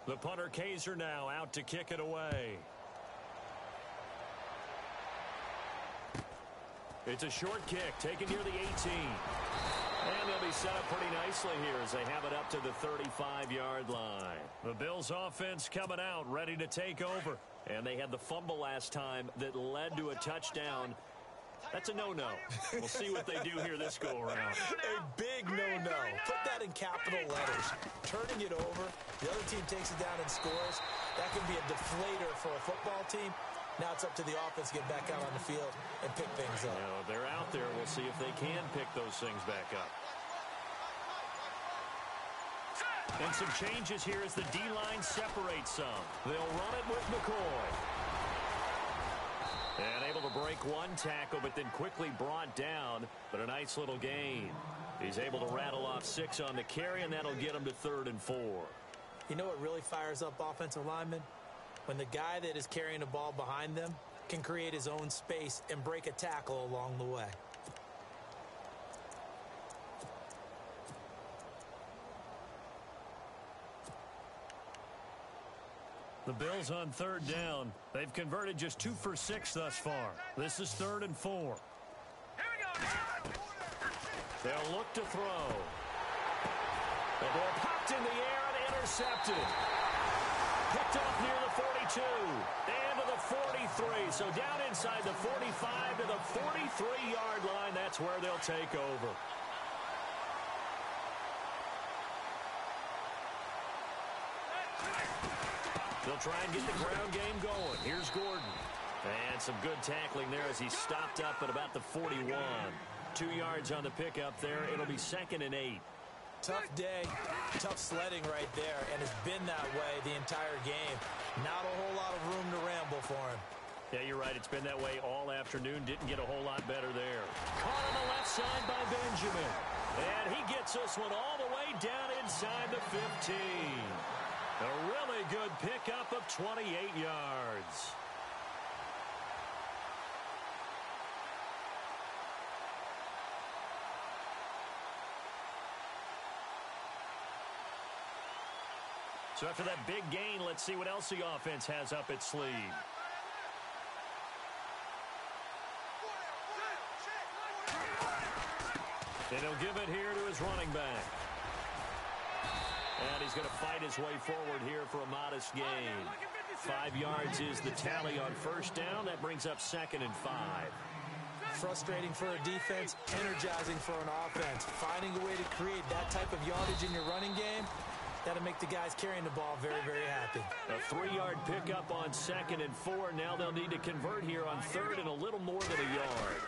The punter Kaiser now out to kick it away. It's a short kick taken near the 18. And they'll be set up pretty nicely here as they have it up to the 35-yard line. The Bills offense coming out ready to take over. And they had the fumble last time that led to a touchdown. That's a no-no. We'll see what they do here this go-around. A big no-no. Put that in capital letters. Turning it over, the other team takes it down and scores. That can be a deflator for a football team. Now it's up to the offense to get back out on the field and pick things up. You know, they're out there. We'll see if they can pick those things back up. And some changes here as the D-line separates some. They'll run it with McCoy. And able to break one tackle, but then quickly brought down. But a nice little gain. He's able to rattle off 6 on the carry, and that'll get him to 3rd and 4. You know what really fires up offensive linemen? When the guy that is carrying the ball behind them can create his own space and break a tackle along the way. The Bills on 3rd down. They've converted just 2 for 6 thus far. This is 3rd and 4. They'll look to throw. The ball popped in the air and intercepted. Picked off near the 42 and to the 43. So down inside the 45 to the 43-yard line. That's where they'll take over. They'll try and get the ground game going. Here's Gordon. And some good tackling there as he stopped up at about the 41. 2 yards on the pickup there. It'll be 2nd and 8. Tough day, tough sledding right there, and it's been that way the entire game. Not a whole lot of room to ramble for him. Yeah, you're right. It's been that way all afternoon. Didn't get a whole lot better there. Caught on the left side by Benjamin. And he gets this one all the way down inside the 15. A really good pickup of 28 yards. So after that big gain, let's see what else the offense has up its sleeve. And he'll give it here to his running back. And he's going to fight his way forward here for a modest gain. 5 yards is the tally on 1st down. That brings up 2nd and 5. Frustrating for a defense, energizing for an offense. Finding a way to create that type of yardage in your running game, that'll make the guys carrying the ball very, very happy. A 3-yard pickup on 2nd and 4. Now they'll need to convert here on 3rd and a little more than a yard.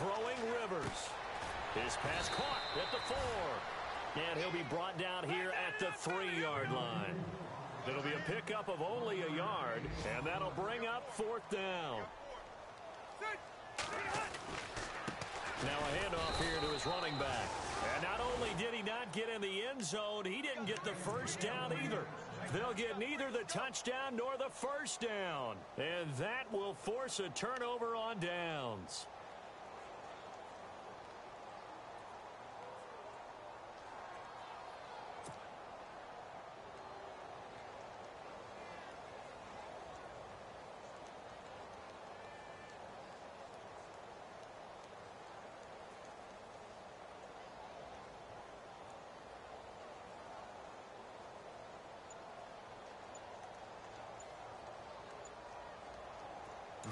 Throwing Rivers. His pass caught at the 4. And he'll be brought down here at the 3-yard line. It'll be a pickup of only a yard, and that'll bring up 4th down. Now a handoff here to his running back. And not only did he not get in the end zone, he didn't get the 1st down either. They'll get neither the touchdown nor the 1st down. And that will force a turnover on downs.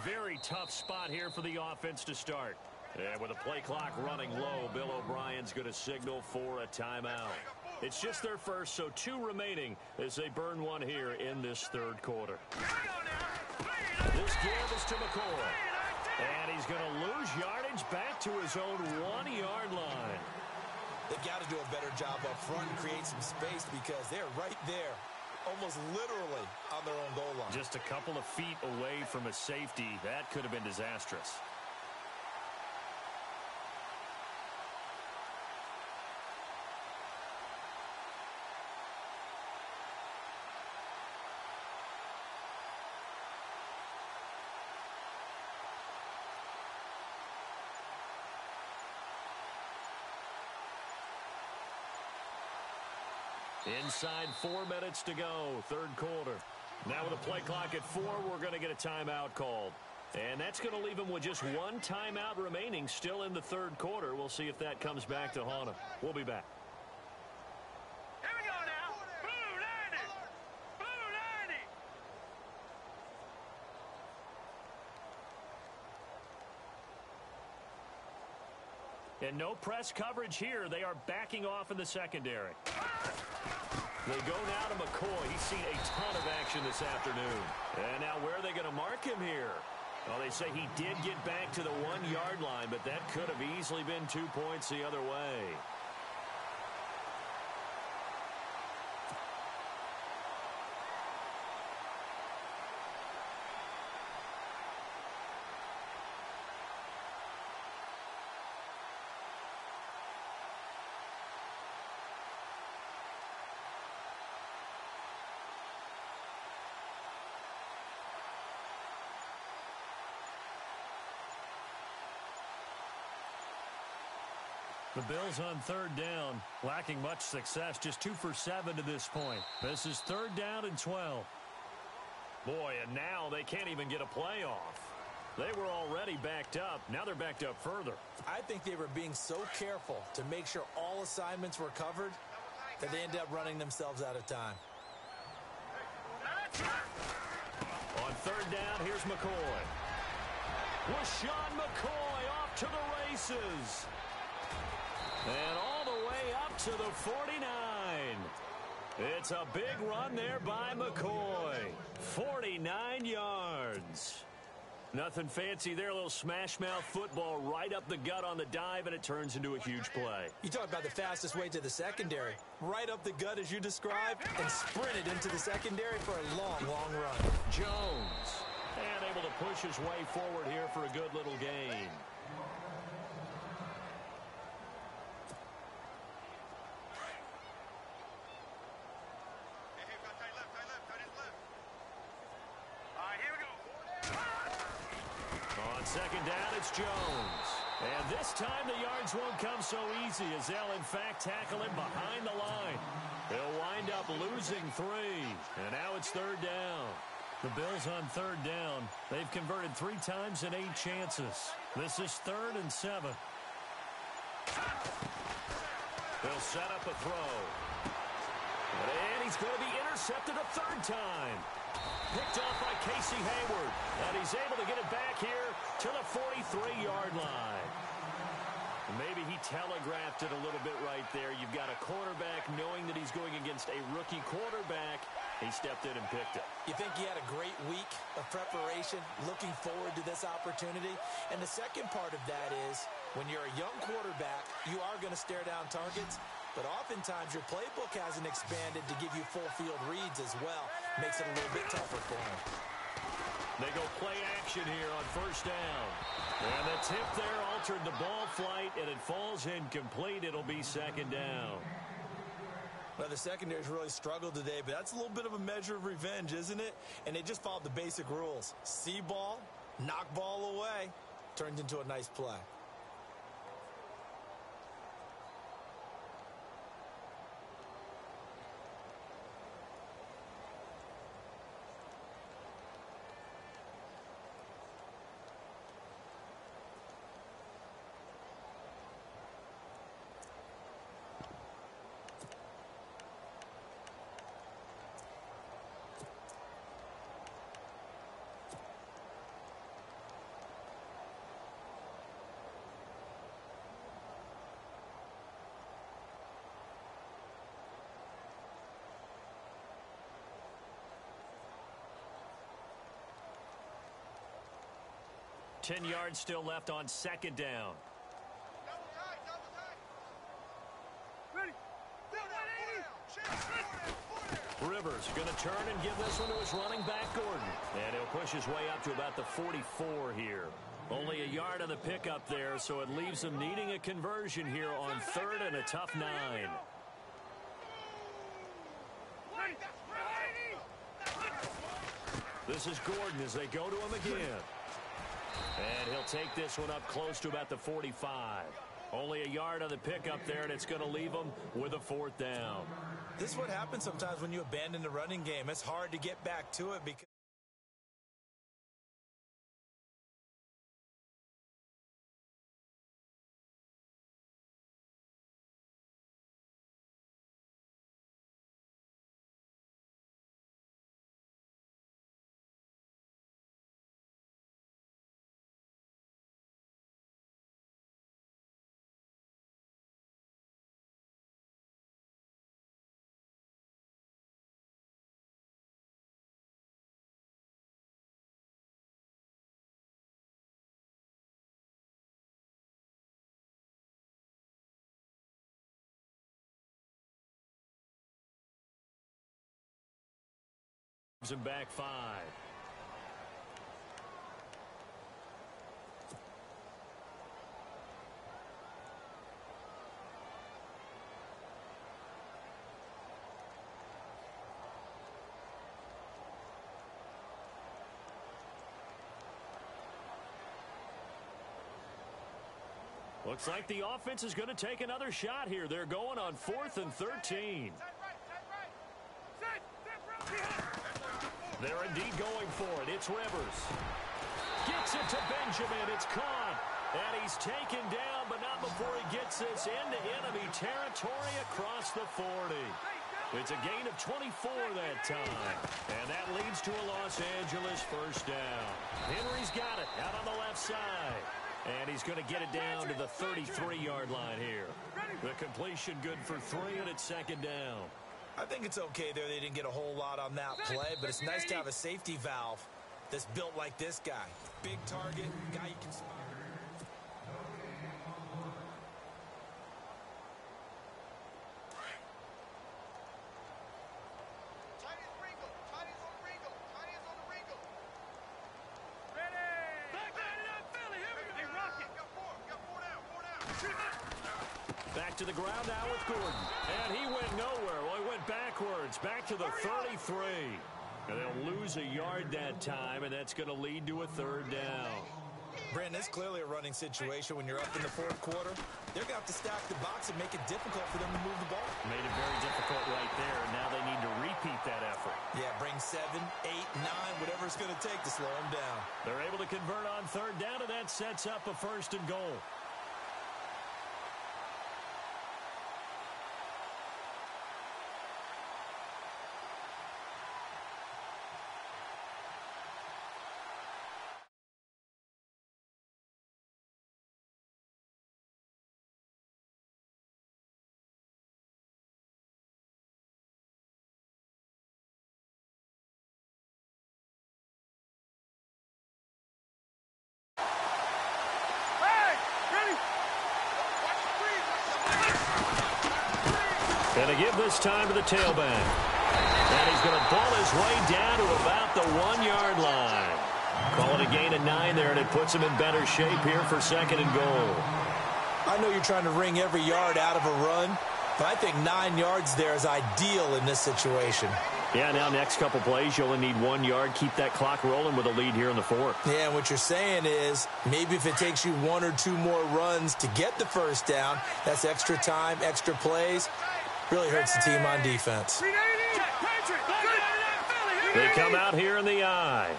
Very tough spot here for the offense to start. And with the play clock running low, Bill O'Brien's going to signal for a timeout. It's just their first, so 2 remaining as they burn one here in this third quarter. This give is to McCoy. And he's going to lose yardage back to his own 1-yard line. They've got to do a better job up front and create some space because they're right there, almost literally on their own goal line. Just a couple of feet away from a safety. That could have been disastrous. Inside 4 minutes to go, third quarter. Now with the play clock at 4, we're going to get a timeout called. And that's going to leave them with just 1 timeout remaining still in the third quarter. We'll see if that comes back to haunt them. We'll be back. Here we go now. Blue 90. Blue 90. And no press coverage here. They are backing off in the secondary. They go now to McCoy. He's seen a ton of action this afternoon. And now where are they going to mark him here? Well, they say he did get back to the 1-yard line, but that could have easily been 2 points the other way. The Bills on third down, lacking much success, just 2 for 7 to this point. This is third down and 12. Boy, and now they can't even get a play off. They were already backed up. Now they're backed up further. I think they were being so careful to make sure all assignments were covered that they ended up running themselves out of time. On third down, here's McCoy. LaShawn McCoy off to the races. And all the way up to the 49. It's a big run there by McCoy. 49 yards. Nothing fancy there. A little smash-mouth football right up the gut on the dive, and it turns into a huge play. You talk about the fastest way to the secondary. Right up the gut as you described and sprinted into the secondary for a long, long run. Jones. And able to push his way forward here for a good little gain. Second down, it's Jones. And this time the yards won't come so easy as they'll, in fact, tackle him behind the line. They'll wind up losing 3. And now it's third down. The Bills on third down. They've converted 3 times in 8 chances. This is 3rd and 7. They'll set up a throw. And he's going to be intercepted a 3rd time. Picked off by Casey Hayward. And he's able to get it back here to the 43-yard line. Maybe he telegraphed it a little bit right there. You've got a quarterback knowing that he's going against a rookie quarterback. He stepped in and picked it. You think he had a great week of preparation, looking forward to this opportunity? And the second part of that is, when you're a young quarterback, you are going to stare down targets. But oftentimes your playbook hasn't expanded to give you full field reads as well. Makes it a little bit tougher for him. They go play action here on first down. And the tip there altered the ball flight, and it falls incomplete. It'll be second down. Well, the secondary's really struggled today, but that's a little bit of a measure of revenge, isn't it? And they just followed the basic rules. See ball, knock ball away, turned into a nice play. 10 yards still left on second down. Rivers going to turn and give this one to his running back, Gordon. And he'll push his way up to about the 44 here. Only a yard on the pickup there, so it leaves them needing a conversion here on third and a tough 9. This is Gordon as they go to him again. And he'll take this one up close to about the 45. Only a yard on the pickup there, and it's going to leave them with a 4th down. This is what happens sometimes when you abandon the running game. It's hard to get back to it because him back 5. Looks like the offense is going to take another shot here. They're going on 4th and 13. They're indeed going for it. It's Rivers. Gets it to Benjamin. It's caught. And he's taken down, but not before he gets this into enemy territory across the 40. It's a gain of 24 that time. And that leads to a Los Angeles 1st down. Henry's got it out on the left side. And he's going to get it down to the 33-yard line here. The completion good for 3, and it's 2nd down. I think it's okay there. They didn't get a whole lot on that play, but it's nice to have a safety valve that's built like this guy. Big target, guy you can spot. Back to the ground now with Gordon. And he went nowhere. Well, he went backwards. Back to the 33. And they'll lose a yard that time, and that's going to lead to a 3rd down. Brandon, it's clearly a running situation when you're up in the 4th quarter. They're going to have to stack the box and make it difficult for them to move the ball. Made it very difficult right there. Now they need to repeat that effort. Yeah, bring 7, 8, 9, whatever it's going to take to slow them down. They're able to convert on 3rd down, and that sets up a 1st and goal. And to give this time to the tailback. And he's going to ball his way down to about the 1-yard line. Call it a gain of 9 there, and it puts him in better shape here for 2nd and goal. I know you're trying to wring every yard out of a run, but I think 9 yards there is ideal in this situation. Yeah, now next couple plays, you only need 1 yard. Keep that clock rolling with a lead here in the 4th. Yeah, and what you're saying is maybe if it takes you 1 or 2 more runs to get the 1st down, that's extra time, extra plays. Really hurts the team on defense. They come out here in the I.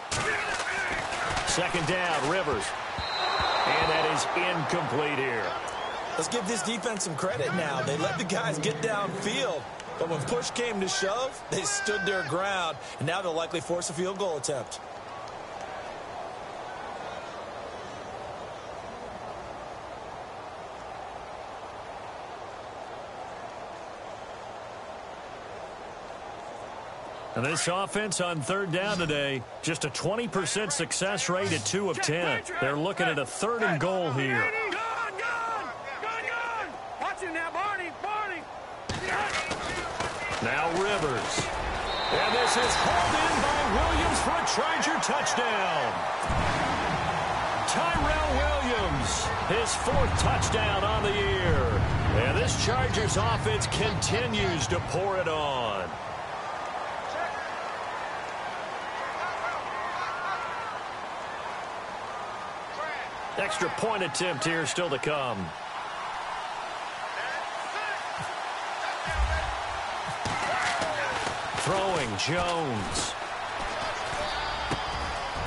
2nd down, Rivers. And that is incomplete here. Let's give this defense some credit now. They let the guys get downfield. But when push came to shove, they stood their ground. And now they'll likely force a field goal attempt. And this offense on third down today, just a 20% success rate at 2 of 10. They're looking at a 3rd and goal here. Watch him now, Barney. Now Rivers. And this is hauled in by Williams for a Charger touchdown. Tyrell Williams, his 4th touchdown on the year. And this Chargers offense continues to pour it on. Extra point attempt here still to come. Throwing Jones.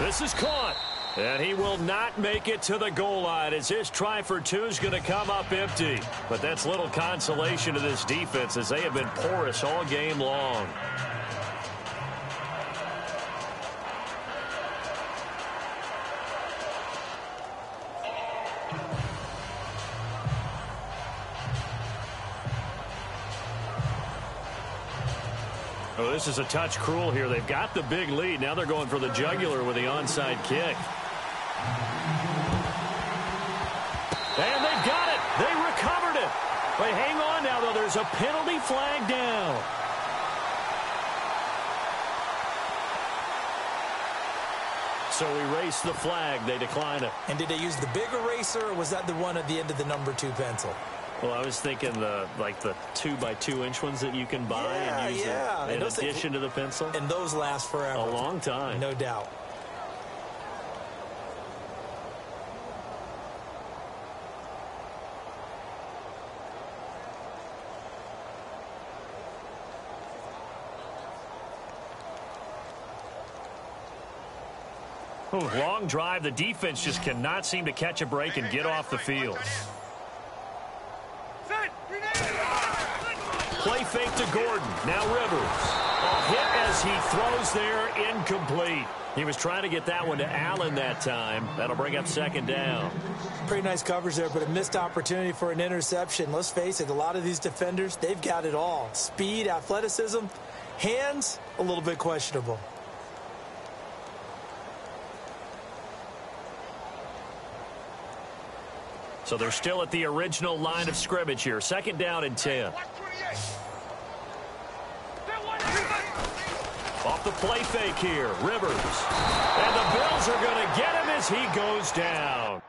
This is caught. And he will not make it to the goal line as his try for 2 is going to come up empty. But that's little consolation to this defense as they have been porous all game long. Oh, this is a touch cruel here. They've got the big lead. Now they're going for the jugular with the onside kick. And they've got it. They recovered it. But hang on now, though. There's a penalty flag down. So erase the flag. They decline it. And did they use the big eraser, or was that the one at the end of the number 2 pencil? Well, I was thinking the 2x2-inch ones that you can buy and use in addition to the pencil. And those last forever. A long time. No doubt. Ooh, long drive. The defense just cannot seem to catch a break and get off the field. Play fake to Gordon. Now Rivers. A hit as he throws there, incomplete. He was trying to get that one to Allen that time. That'll bring up 2nd down. Pretty nice coverage there, but a missed opportunity for an interception. Let's face it, a lot of these defenders, they've got it all. Speed, athleticism, hands, a little bit questionable. So they're still at the original line of scrimmage here. 2nd down and 10. Off the play fake here, Rivers. And the Bills are going to get him as he goes down.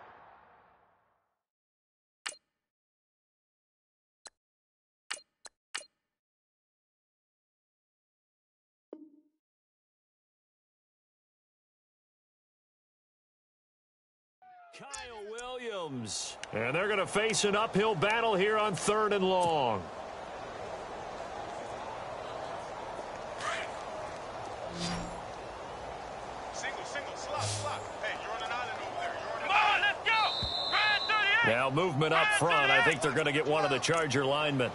Kyle Williams. And they're going to face an uphill battle here on 3rd and long. Now movement up front. I think they're going to get one of the Charger linemen.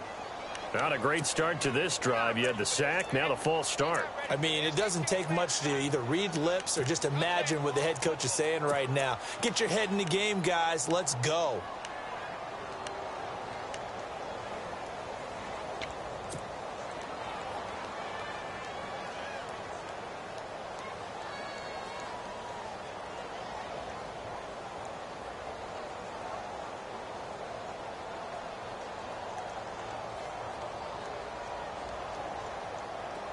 Not a great start to this drive. You had the sack, now the false start. I mean, it doesn't take much to either read lips or just imagine what the head coach is saying right now. Get your head in the game, guys. Let's go.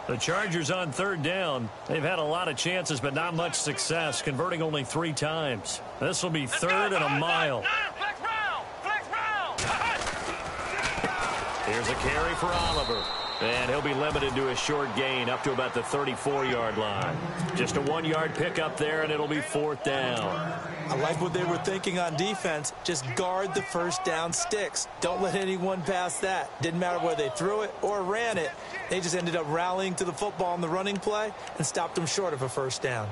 The Chargers on 3rd down. They've had a lot of chances, but not much success, converting only 3 times. This will be 3rd and a mile. Here's a carry for Oliver. And he'll be limited to a short gain up to about the 34-yard line. Just a 1-yard pickup there, and it'll be 4th down. I like what they were thinking on defense. Just guard the first down sticks. Don't let anyone pass that. Didn't matter whether they threw it or ran it. They just ended up rallying to the football on the running play and stopped them short of a first down.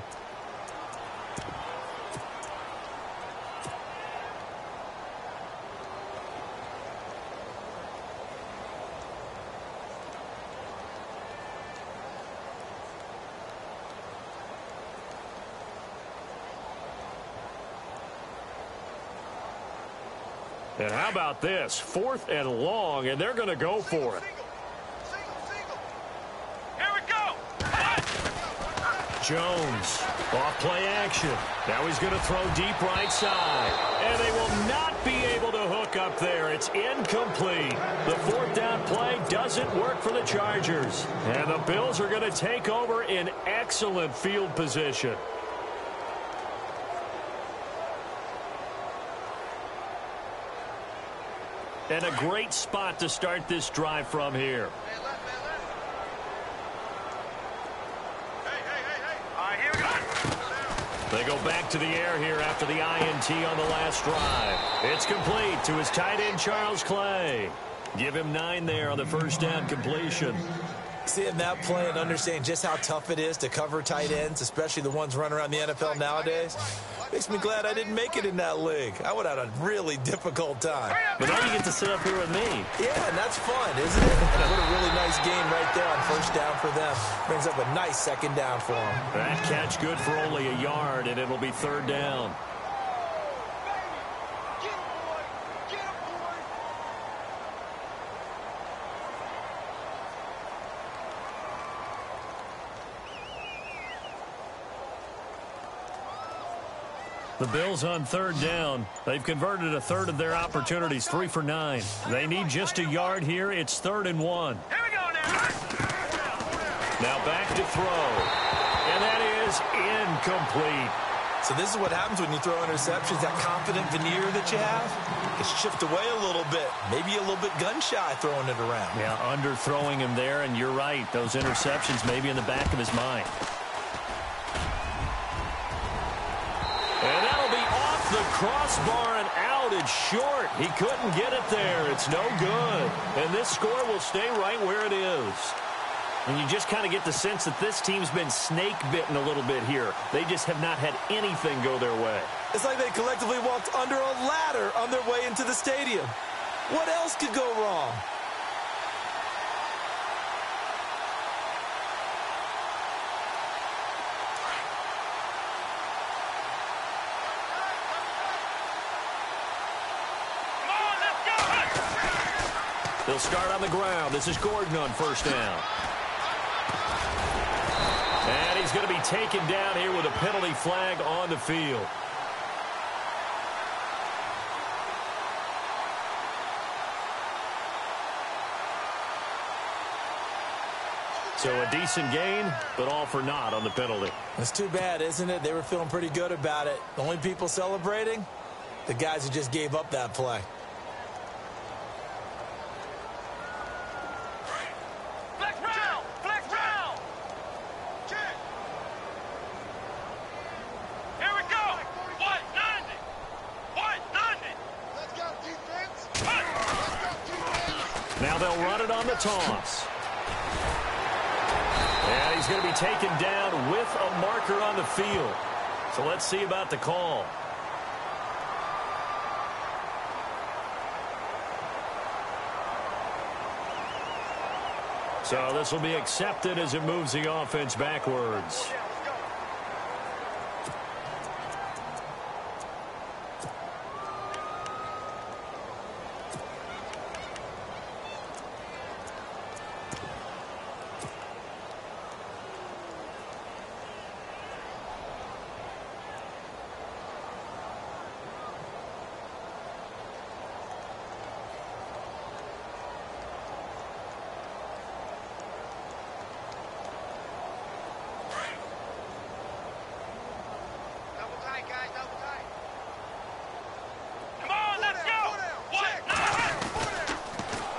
And how about this? 4th and long, and they're going to go for it. Here we go. Jones, off play action. Now he's going to throw deep right side. And they will not be able to hook up there. It's incomplete. The fourth down play doesn't work for the Chargers. And the Bills are going to take over in excellent field position. And a great spot to start this drive from here. They go back to the air here after the INT on the last drive. It's complete to his tight end, Charles Clay. Give him 9 there on the first down completion. Seeing that play and understanding just how tough it is to cover tight ends, especially the ones running around the NFL nowadays, makes me glad I didn't make it in that league. I would have had a really difficult time. But now you get to sit up here with me. Yeah, and that's fun, isn't it? And what a really nice game right there on first down for them. Brings up a nice second down for them. That catch good for only a yard, and it'll be third down. The Bills on third down. They've converted a third of their opportunities, 3 for 9. They need just a yard here. It's 3rd and 1. Here we go now. Now back to throw. And that is incomplete. So this is what happens when you throw interceptions. That confident veneer that you have gets chipped away a little bit. Maybe a little bit gun-shy throwing it around. Yeah, underthrowing him there, and you're right. Those interceptions may be in the back of his mind. And that'll be off the crossbar and out. It's short. He couldn't get it there. It's no good. And this score will stay right where it is. And you just kind of get the sense that this team's been snake-bitten a little bit here. They just have not had anything go their way. It's like they collectively walked under a ladder on their way into the stadium. What else could go wrong? They'll start on the ground. This is Gordon on first down. And he's going to be taken down here with a penalty flag on the field. So a decent gain, but all for naught on the penalty. It's too bad, isn't it? They were feeling pretty good about it. The only people celebrating, the guys who just gave up that play. Now they'll run it on the toss. And he's going to be taken down with a marker on the field. So let's see about the call. So this will be accepted as it moves the offense backwards.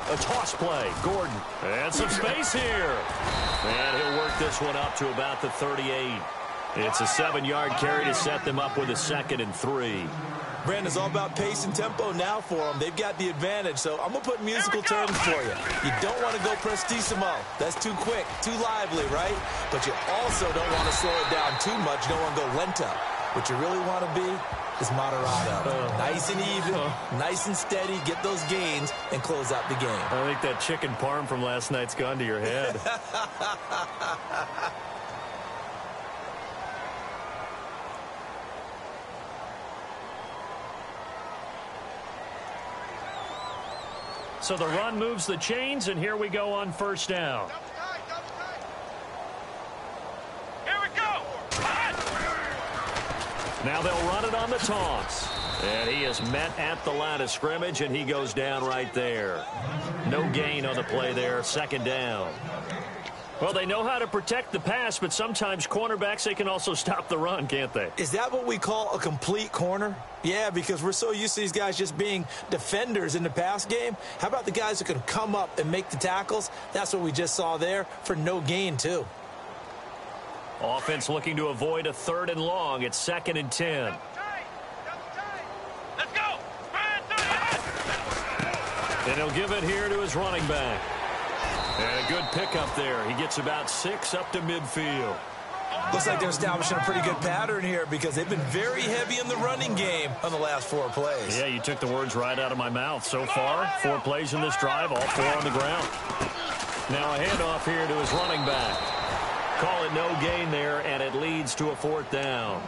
A toss play, Gordon, and some space here. And he'll work this one up to about the 38. It's a 7-yard carry to set them up with a 2nd and 3. Brandon, it's all about pace and tempo now for them. They've got the advantage, so I'm going to put musical terms for you. You don't want to go prestissimo. That's too quick, too lively, right? But you also don't want to slow it down too much. You don't want to go lento. What you really want to be is moderato. Nice and even, nice and steady, get those gains, and close out the game. I think that chicken parm from last night's gone to your head. So the run moves the chains, and here we go on first down. Here we go. Now they'll run it on the toss. And he is met at the line of scrimmage, and he goes down right there. No gain on the play there, second down. Well, they know how to protect the pass, but sometimes cornerbacks, they can also stop the run, can't they? Is that what we call a complete corner? Yeah, because we're so used to these guys just being defenders in the pass game. How about the guys that can come up and make the tackles? That's what we just saw there for no gain, too. Offense looking to avoid a 3rd and long. It's 2nd and 10. Let's go! And he'll give it here to his running back. And a good pickup there. He gets about 6 up to midfield. Looks like they're establishing a pretty good pattern here because they've been very heavy in the running game on the last 4 plays. Yeah, you took the words right out of my mouth. So far, 4 plays in this drive, all 4 on the ground. Now a handoff here to his running back. Call it no gain there, and it leads to a 4th down.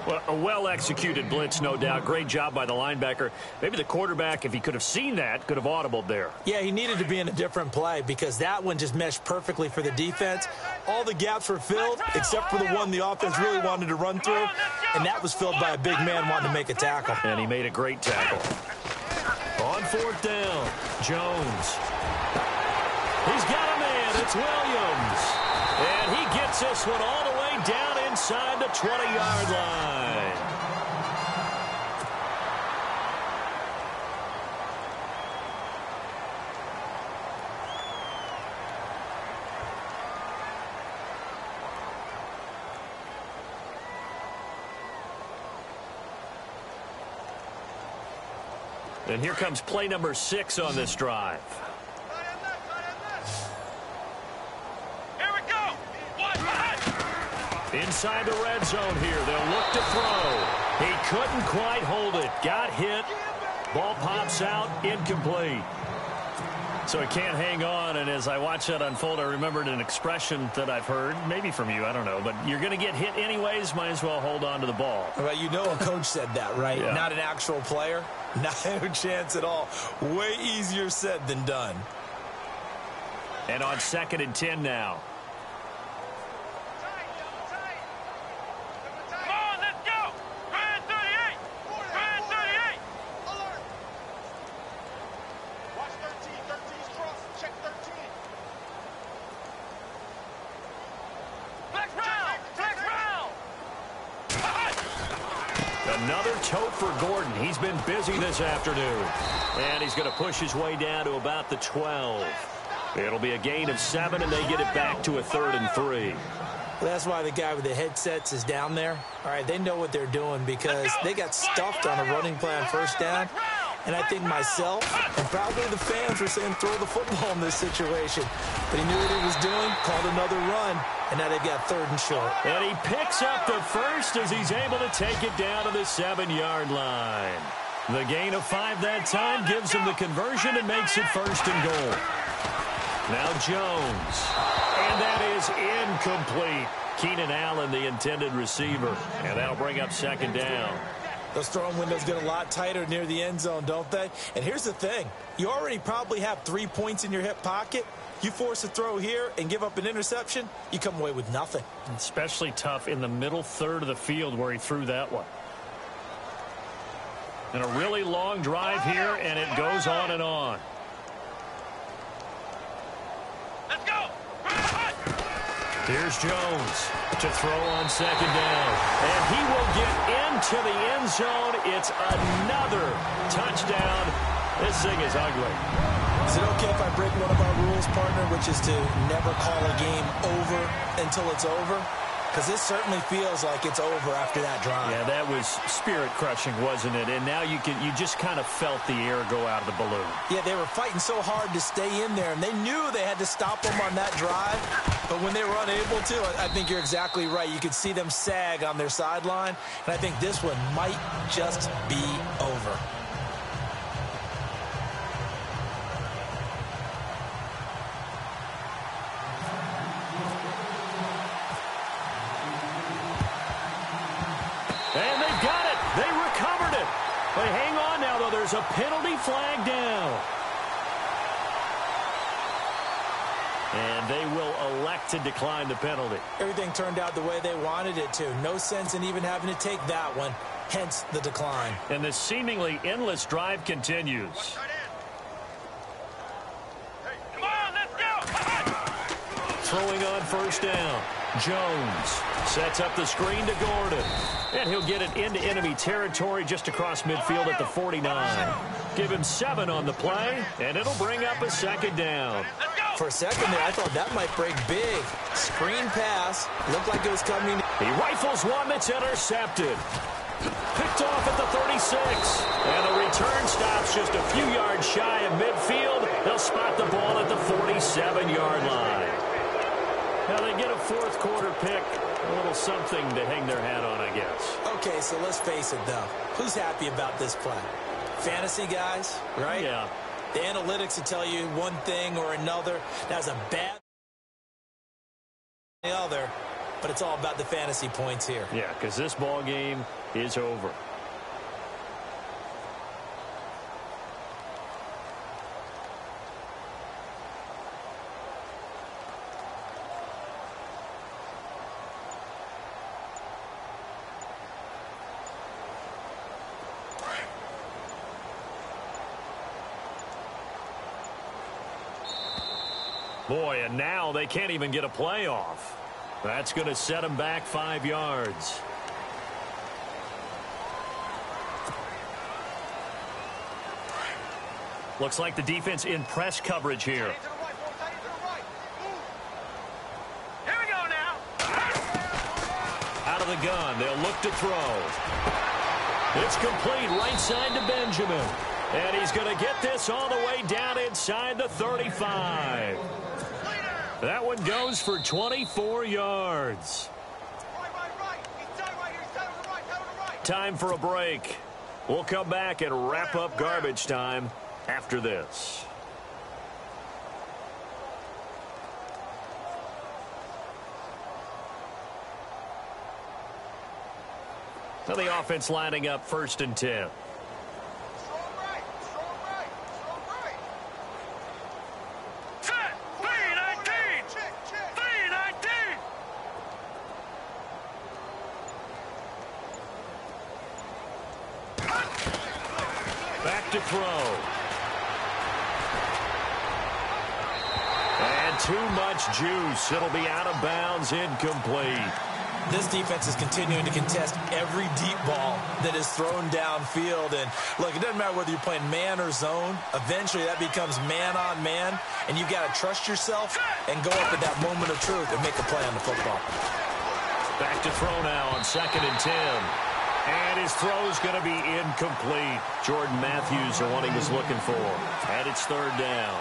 Well, a well-executed blitz, no doubt. Great job by the linebacker. Maybe the quarterback, if he could have seen that, could have audibled there. Yeah, he needed to be in a different play because that one just meshed perfectly for the defense. All the gaps were filled except for the one the offense really wanted to run through, and that was filled by a big man wanting to make a tackle. And he made a great tackle. On 4th down, Jones. He's got a man. It's Williams. And he gets this one all the way down inside the 20-yard line. And here comes play number 6 on this drive. Inside the red zone here. They'll look to throw. He couldn't quite hold it. Got hit. Ball pops out. Incomplete. So he can't hang on. And as I watch that unfold, I remembered an expression that I've heard, maybe from you, I don't know. But you're going to get hit anyways. Might as well hold on to the ball. Well, you know a coach said that, right? Yeah. Not an actual player. Not a chance at all. Way easier said than done. And on 2nd and 10 now. Another tote for Gordon. He's been busy this afternoon. And he's going to push his way down to about the 12. It'll be a gain of 7, and they get it back to a 3rd and 3. Well, that's why the guy with the headsets is down there. All right, they know what they're doing because they got stuffed on a running play on 1st down. And I think myself and probably the fans were saying throw the football in this situation. But he knew what he was doing, called another run, and now they've got 3rd and short. And he picks up the first as he's able to take it down to the 7-yard line. The gain of 5 that time gives him the conversion and makes it 1st and goal. Now Jones. And that is incomplete. Keenan Allen, the intended receiver. And that'll bring up 2nd down. Those throwing windows get a lot tighter near the end zone, don't they? And here's the thing. You already probably have 3 points in your hip pocket. You force a throw here and give up an interception, you come away with nothing. Especially tough in the middle 3rd of the field where he threw that one. And a really long drive here, and it goes on and on. Let's go! Here's Jones to throw on 2nd down. And he will get into the end zone. It's another touchdown. This thing is ugly. Is it okay if I break one of our rules, partner, which is to never call a game over until it's over? Because this certainly feels like it's over after that drive. Yeah, that was spirit-crushing, wasn't it? And now you just kind of felt the air go out of the balloon. Yeah, they were fighting so hard to stay in there, and they knew they had to stop them on that drive. But when they were unable to, I think you're exactly right. You could see them sag on their sideline, and I think this one might just be over. And they've got it. They recovered it. But hang on now, though. There's a penalty flag down. And they will elect to decline the penalty. Everything turned out the way they wanted it to. No sense in even having to take that one. Hence the decline. And the seemingly endless drive continues. Come on, let's go! Throwing on first down. Jones sets up the screen to Gordon. And he'll get it into enemy territory just across midfield at the 49. Give him 7 on the play, and it'll bring up a second down. For a second there, I thought that might break big. Screen pass. Looked like it was coming. He rifles one that's intercepted. Picked off at the 36. And the return stops just a few yards shy of midfield. They'll spot the ball at the 47-yard line. Now they get a fourth quarter pick. A little something to hang their hat on, I guess. Okay, so let's face it, though. Who's happy about this play? Fantasy guys, right? Yeah. The analytics will tell you one thing or another. That's a bad the other, but it's all about the fantasy points here. Yeah, because this ball game is over. Boy, and now they can't even get a playoff. That's going to set them back 5 yards. Looks like the defense in press coverage here. Here we go now. Out of the gun, they'll look to throw. It's complete right side to Benjamin. And he's going to get this all the way down inside the 35. That one goes for 24 yards. Right. He's down right here. He's down to the right. Time for a break. We'll come back and wrap up garbage time after this. Now the offense lining up 1st and 10. Back to throw. And too much juice. It'll be out of bounds, incomplete. This defense is continuing to contest every deep ball that is thrown downfield. And, look, it doesn't matter whether you're playing man or zone. Eventually, that becomes man-on-man, and you've got to trust yourself and go up at that moment of truth and make a play on the football. Back to throw now on 2nd and 10. And his throw's going to be incomplete. Jordan Matthews, the one he was looking for. And it's 3rd down.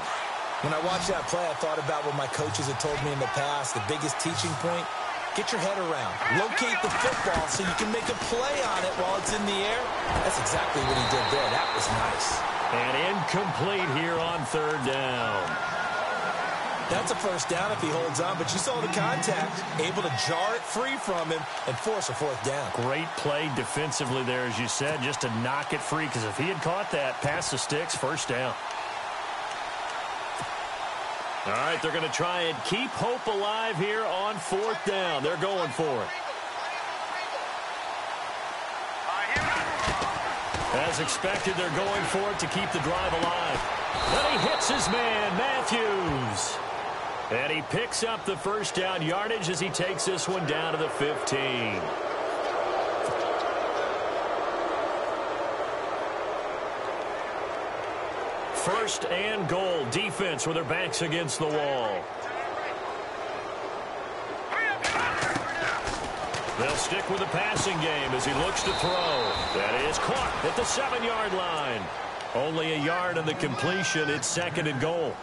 When I watched that play, I thought about what my coaches had told me in the past. The biggest teaching point, get your head around. Locate the football so you can make a play on it while it's in the air. That's exactly what he did there. That was nice. And incomplete here on 3rd down. That's a 1st down if he holds on, but you saw the contact. Able to jar it free from him and force a 4th down. Great play defensively there, as you said, just to knock it free, because if he had caught that, past the sticks, 1st down. All right, they're going to try and keep hope alive here on 4th down. They're going for it. As expected, they're going for it to keep the drive alive. Then he hits his man, Matthews. And he picks up the 1st down yardage as he takes this one down to the 15. First and goal. Defense with their backs against the wall. They'll stick with the passing game as he looks to throw. That is caught at the 7-yard line. Only a yard on the completion. It's 2nd and goal.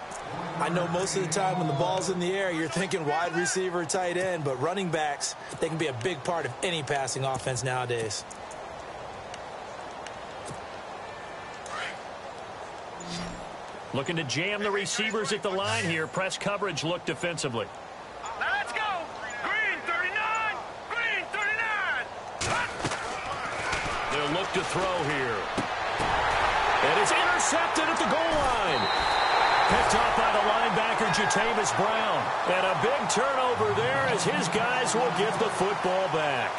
I know most of the time when the ball's in the air, you're thinking wide receiver, tight end, but running backs, they can be a big part of any passing offense nowadays. Looking to jam the receivers at the line here. Press coverage look defensively. Let's go. Green 39. Green 39. They'll look to throw here. And it's intercepted at the goal line. Picked off by the linebacker, Jatavis Brown. And a big turnover there as his guys will get the football back.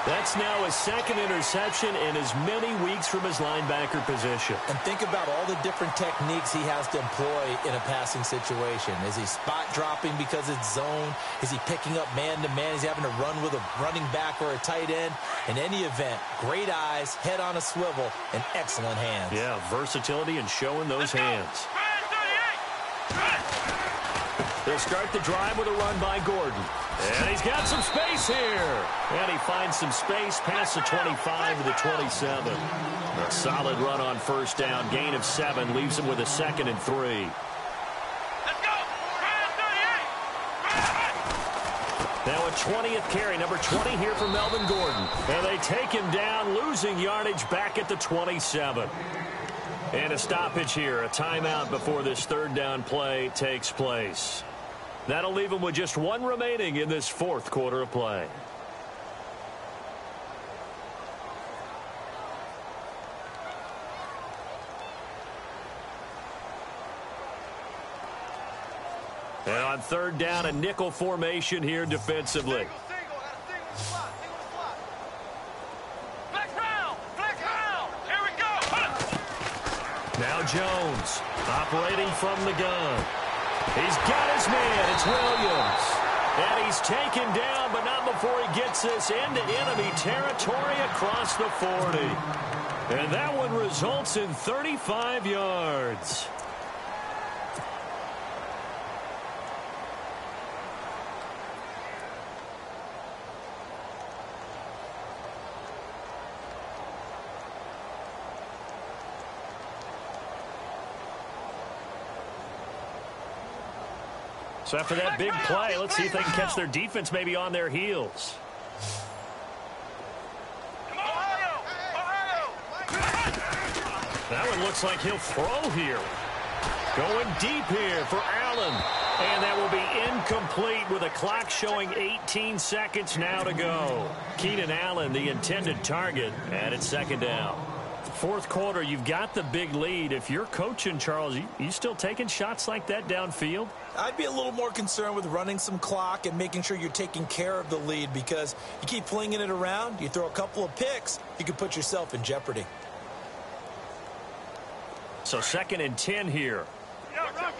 That's now his second interception in as many weeks from his linebacker position. And think about all the different techniques he has to employ in a passing situation. Is he spot dropping because it's zone? Is he picking up man-to-man? Is he having to run with a running back or a tight end? In any event, great eyes, head on a swivel, and excellent hands. Yeah, versatility and showing those hands. They'll start the drive with a run by Gordon. And he's got some space here. And he finds some space past the 25 to the 27. A solid run on first down. Gain of 7 leaves him with a 2nd and 3. Let's go! Now a 20th carry, number 20 here for Melvin Gordon. And they take him down, losing yardage back at the 27. And a stoppage here, a timeout before this third down play takes place. That'll leave him with just 1 remaining in this fourth quarter of play. And on third down, a nickel formation here defensively. Now Jones operating from the gun. He's got his man. It's Williams. And he's taken down, but not before he gets this into enemy territory across the 40. And that one results in 35 yards. So after that big play, let's see if they can catch their defense maybe on their heels. That one looks like he'll throw here. Going deep here for Allen. And that will be incomplete with a clock showing 18 seconds now to go. Keenan Allen, the intended target, and it's 2nd down. Fourth quarter, you've got the big lead. If you're coaching, Charles, you still taking shots like that downfield? I'd be a little more concerned with running some clock and making sure you're taking care of the lead, because you keep flinging it around, you throw a couple of picks, you could put yourself in jeopardy. So 2nd and 10 here. Watch out.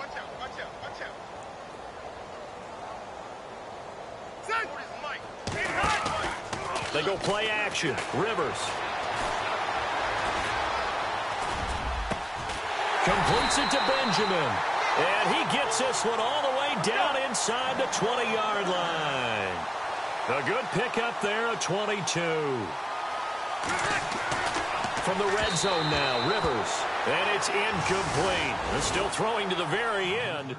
They go play action. Rivers. Completes it to Benjamin. And he gets this one all the way down inside the 20-yard line. A good pickup there, a 22. From the red zone now, Rivers. And it's incomplete. They're still throwing to the very end.